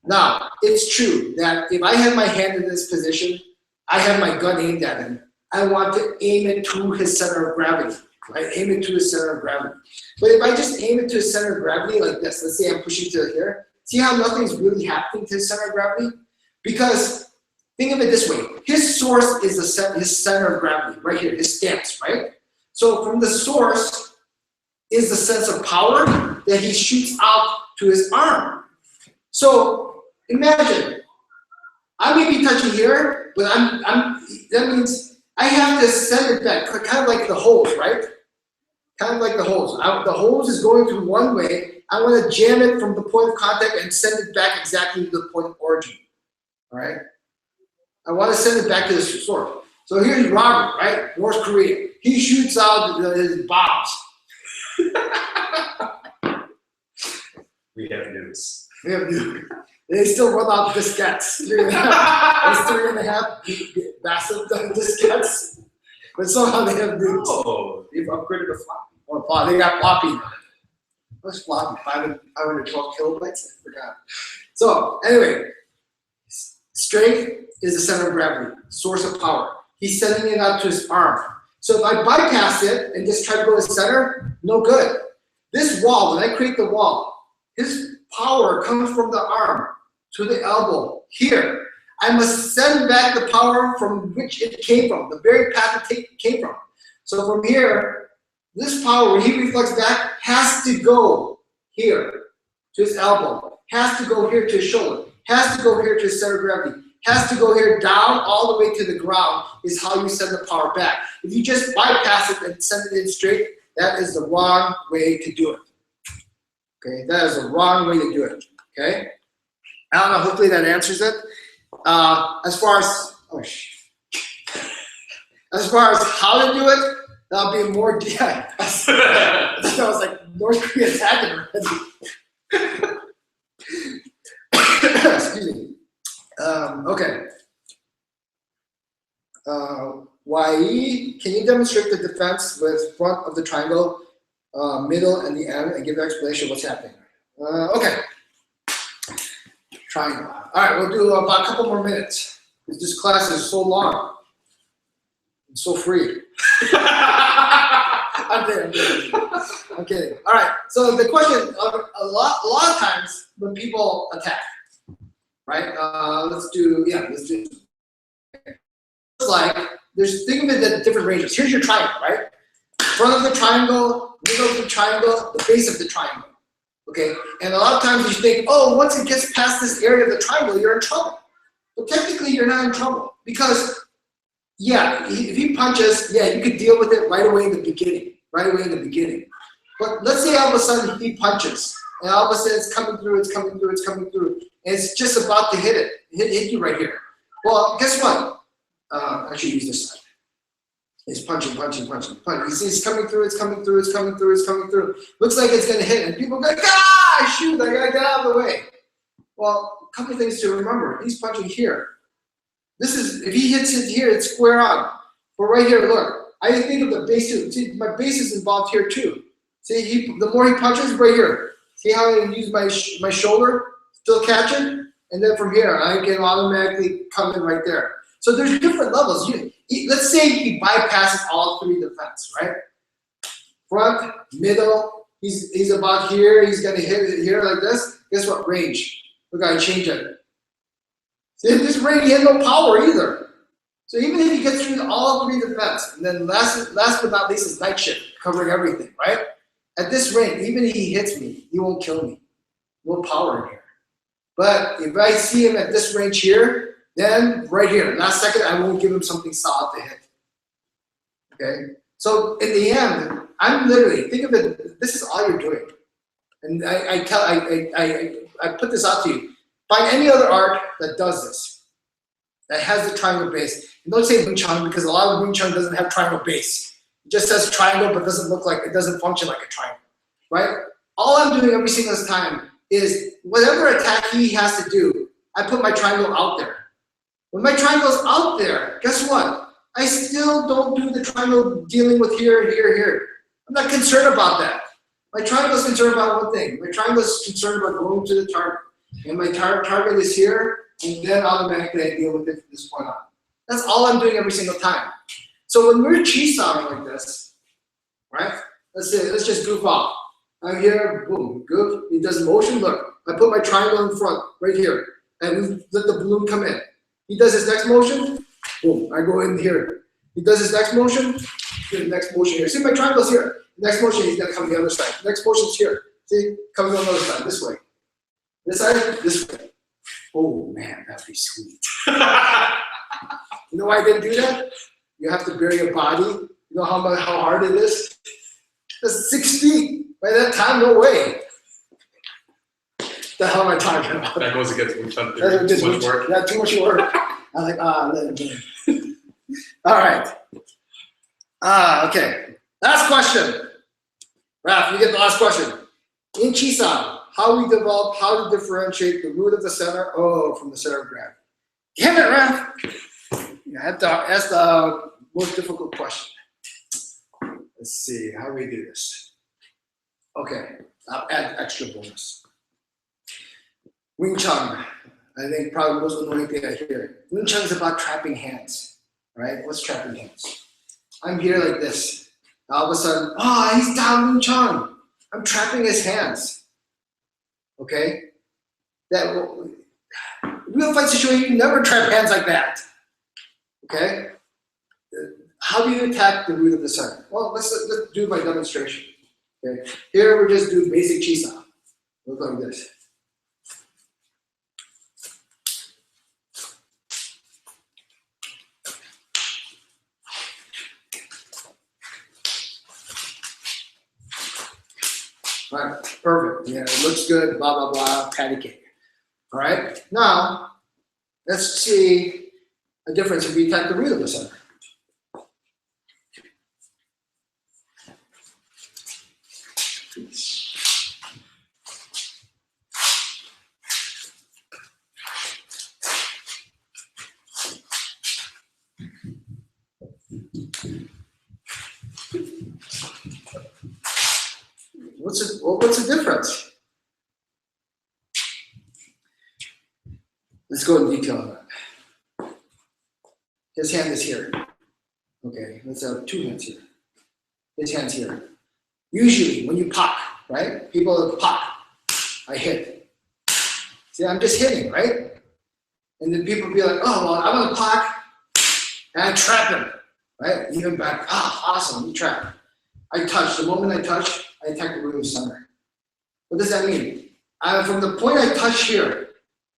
Now, it's true that if I have my hand in this position, I have my gun aimed at him. I want to aim it to his center of gravity, right? Aim it to his center of gravity. But if I just aim it to his center of gravity like this, let's say I'm pushing to here, see how nothing's really happening to his center of gravity? Because think of it this way. His source is his center of gravity, right here, his stance, right? So from the source is the sense of power that he shoots out to his arm. So imagine, I may be touching here, but that means I have to send it back, kind of like the hose, right? Kind of like the hose. The hose is going through one way. I want to jam it from the point of contact and send it back exactly to the point of origin, all right? I want to send it back to the source. So here's Robert, right? North Korea. He shoots out his bombs. We have news. They still run out diskettes. 3.5 massive diskettes. But somehow they have nukes. Oh, they've upgraded to floppy. Oh, they got floppy now. What's floppy? 512 kilobytes? I forgot. So, anyway, strength is the center of gravity, source of power. He's sending it out to his arm. So if I bypass it and just try to go to the center, no good. This wall, when I create the wall, his power comes from the arm to the elbow here. I must send back the power from which it came from, the very path it came from. So from here, this power, when he reflects back, has to go here to his elbow, has to go here to his shoulder, has to go here to his center of gravity, has to go here down all the way to the ground is how you send the power back. If you just bypass it and send it in straight, that is the wrong way to do it. Okay, that is the wrong way to do it. Okay, I don't know. Hopefully that answers it. As far as how to do it, that'll be more. Yeah, I was like North Korea attacking already. Excuse me. Okay. YE, can you demonstrate the defense with front of the triangle, middle, and the end, and give an explanation of what's happening? Okay. Triangle. All right, we'll do about a couple more minutes. This class is so long. It's so free. I'm kidding. All right. So the question, a lot of times when people attack, right? Let's do. It's like think of it at different ranges. Here's your triangle, right? Front of the triangle, middle of the triangle, the base of the triangle. Okay, and a lot of times you think, oh, once it gets past this area of the triangle, you're in trouble. But technically, you're not in trouble because, yeah, if he punches, yeah, you could deal with it right away in the beginning, But let's say all of a sudden he punches, and all of a sudden it's coming through, and it's just about to hit you right here. Well, guess what? Actually, use this side. It's punching. He's coming through, it's coming through. Looks like it's gonna hit, and people go, ah, shoot, I gotta get out of the way. Well, a couple of things to remember. He's punching here. If he hits it here, it's square on. But right here, look, I think of the base too. See, my base is involved here too. See, the more he punches, right here. See how I use my shoulder, still catching? And then from here, I can automatically come in right there. So there's different levels. Let's say he bypasses all three defense, right? Front, middle, he's about here, he's gonna hit it here like this. Guess what? Range. Look, I change it. See, this range, he has no power either. So even if he gets through all three defense, and then last but not least is night shift, covering everything, right? At this range, even if he hits me, he won't kill me. No power in here. But if I see him at this range here, then right here, last second, I won't give him something solid to hit. Okay? So in the end, I'm literally, think of it, this is all you're doing. And I put this out to you. Find any other art that does this, that has the triangle base. And don't say Wing Chun, because a lot of Wing Chun doesn't have triangle base. It just says triangle, but it doesn't function like a triangle, right? All I'm doing every single time is whatever attack he has to do, I put my triangle out there. When my triangle's out there, guess what? I still don't do the triangle dealing with here. I'm not concerned about that. My triangle is concerned about one thing. My triangle is concerned about going to the target. And my target is here, and then automatically I deal with it from this point on. That's all I'm doing every single time. So when we're chi-sawing like this, right? Let's just goof off. I'm here, boom, goof. He does motion, look. I put my triangle in front, right here, and we let the balloon come in. He does his next motion, boom, I go in here. He does his next motion, the next motion here. See, my triangle's here. The next motion, he's gonna come the other side. The next motion's here. See, comes on the other side, this way. This side, this way. Oh man, that'd be sweet. You know why I didn't do that? You have to bury your body. You know how hard it is? That's 6 feet. By that time, no way. The hell am I talking about? That goes against Wing Chun theory. Too much work. Yeah, too much work. I'm like, let it be. All right. Okay. Last question. Raph, you get the last question. In Chi-San, how to differentiate the root of the center, from the center of gravity. Damn it, Raph. You have to ask the most difficult question. Let's see, how do we do this? Okay, I'll add extra bonus. Wing Chun, I think probably the most annoying thing I hear. Wing Chun is about trapping hands, right? What's trapping hands? I'm here like this. All of a sudden, he's down Wing Chun. I'm trapping his hands. Okay? Real fight situation, you never trap hands like that. Okay? How do you attack the root of the center? Well, let's do my demonstration. Okay? Here we're just doing basic chi-sa. Look like this. All right, perfect. Yeah, it looks good, blah, blah, blah, patty cake. All right, now let's see a difference if we attack the root of the center. What's the difference? Let's go in detail on that. His hand is here. Okay, let's have two hands here. His hand's here. Usually, when you pop, right? People pop. I hit. See, I'm just hitting, right? And then people be like, oh, well, I'm gonna pop, and I trap him, right? Even back, awesome, you trap. I touch. The moment I touch, I attack the root of the center. What does that mean? From the point I touch here,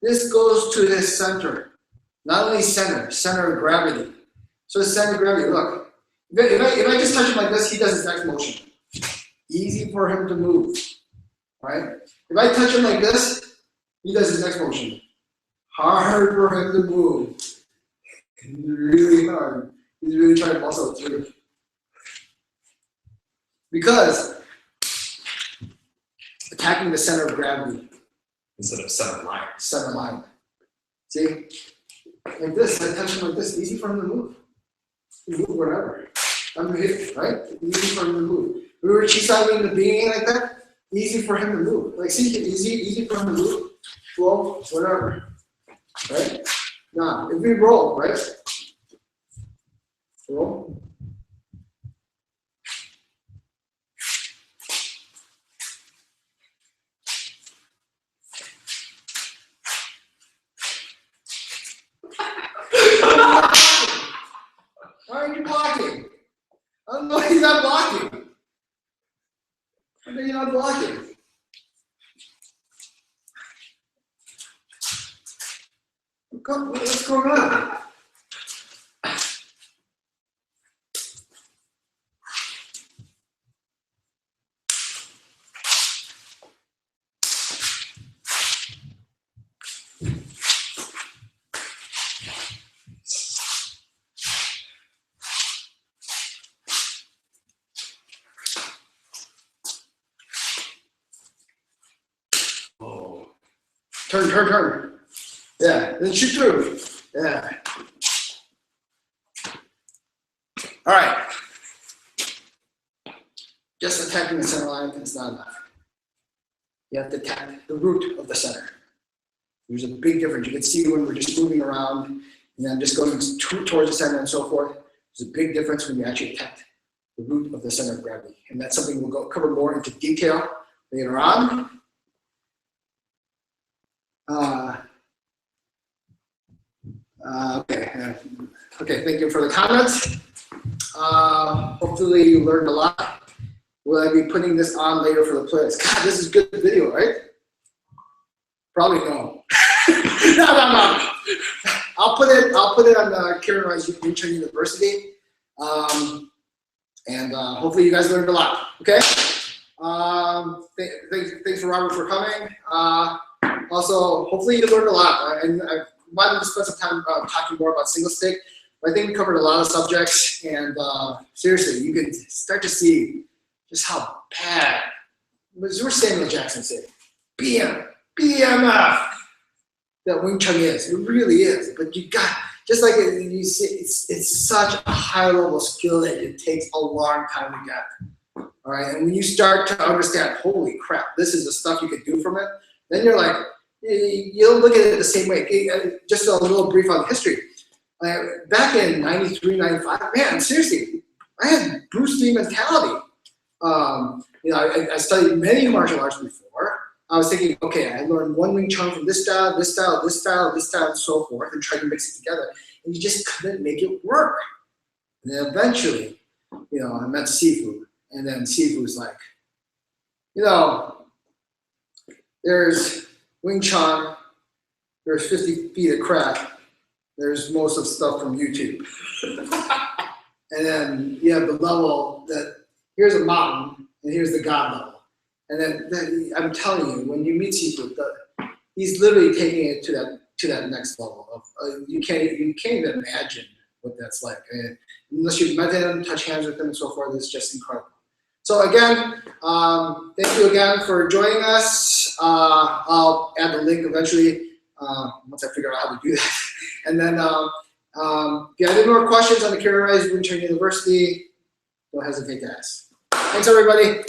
this goes to this center. Not only center of gravity. So the center of gravity, look. If I just touch him like this, he does his next motion. Easy for him to move, right? If I touch him like this, he does his next motion. Hard for him to move. Really hard. He's really trying to muscle it through. Because attacking the center of gravity. Instead of center line. Center line. See? Like this, I touch him like this, easy for him to move. You move wherever. I'm hit, right? Easy for him to move. We were chisaging the being like that, easy for him to move. Like, see, easy for him to move, flow, whatever. Right? Now, if we roll, right? Roll. Why are you blocking? I don't know, he's not blocking. I know you're not blocking. What's going on? Turn. Yeah, then shoot through. Yeah. All right. Just attacking the center line is not enough. You have to attack the root of the center. There's a big difference. You can see when we're just moving around and then just going towards the center and so forth. There's a big difference when you actually attack the root of the center of gravity. And that's something we'll cover more into detail later on. Okay, thank you for the comments. Hopefully you learned a lot. Will I be putting this on later for the players? God, this is good video, right? Probably no. No. I'll put it on the Kirin Rise University. And hopefully you guys learned a lot, okay? Thanks for Robert for coming. Also, hopefully you learned a lot. And I wanted to spend some time talking more about single stick. But I think we covered a lot of subjects, and seriously, you can start to see just how bad, as we're Samuel Jackson said, BMF, that Wing Chun is. It really is. But you got, just like you see, it's such a high level skill that it takes a long time to get. All right, and when you start to understand, holy crap, this is the stuff you can do from it, then you're like, you'll look at it the same way. Just a little brief on history. Back in 93, 95, man, seriously, I had Bruce Lee mentality. I studied many martial arts before. I was thinking, okay, I learned one Wing Chun from this style, and so forth, and tried to mix it together. And you just couldn't make it work. And then eventually, I met Sifu. And then Sifu was like, there's Wing Chun, there's 50 feet of crap. There's most of stuff from YouTube. And then you have the level that here's a mountain and here's the God level. And then I'm telling you, when you meet Sifu, he's literally taking it to that next level of you can't even imagine what that's like. And unless you've met him, touch hands with him, and so forth, it's just incredible. So again, thank you again for joining us. I'll add the link eventually once I figure out how to do that. And then if you have any more questions on the Kirin Rise University, don't hesitate to ask. Thanks, everybody.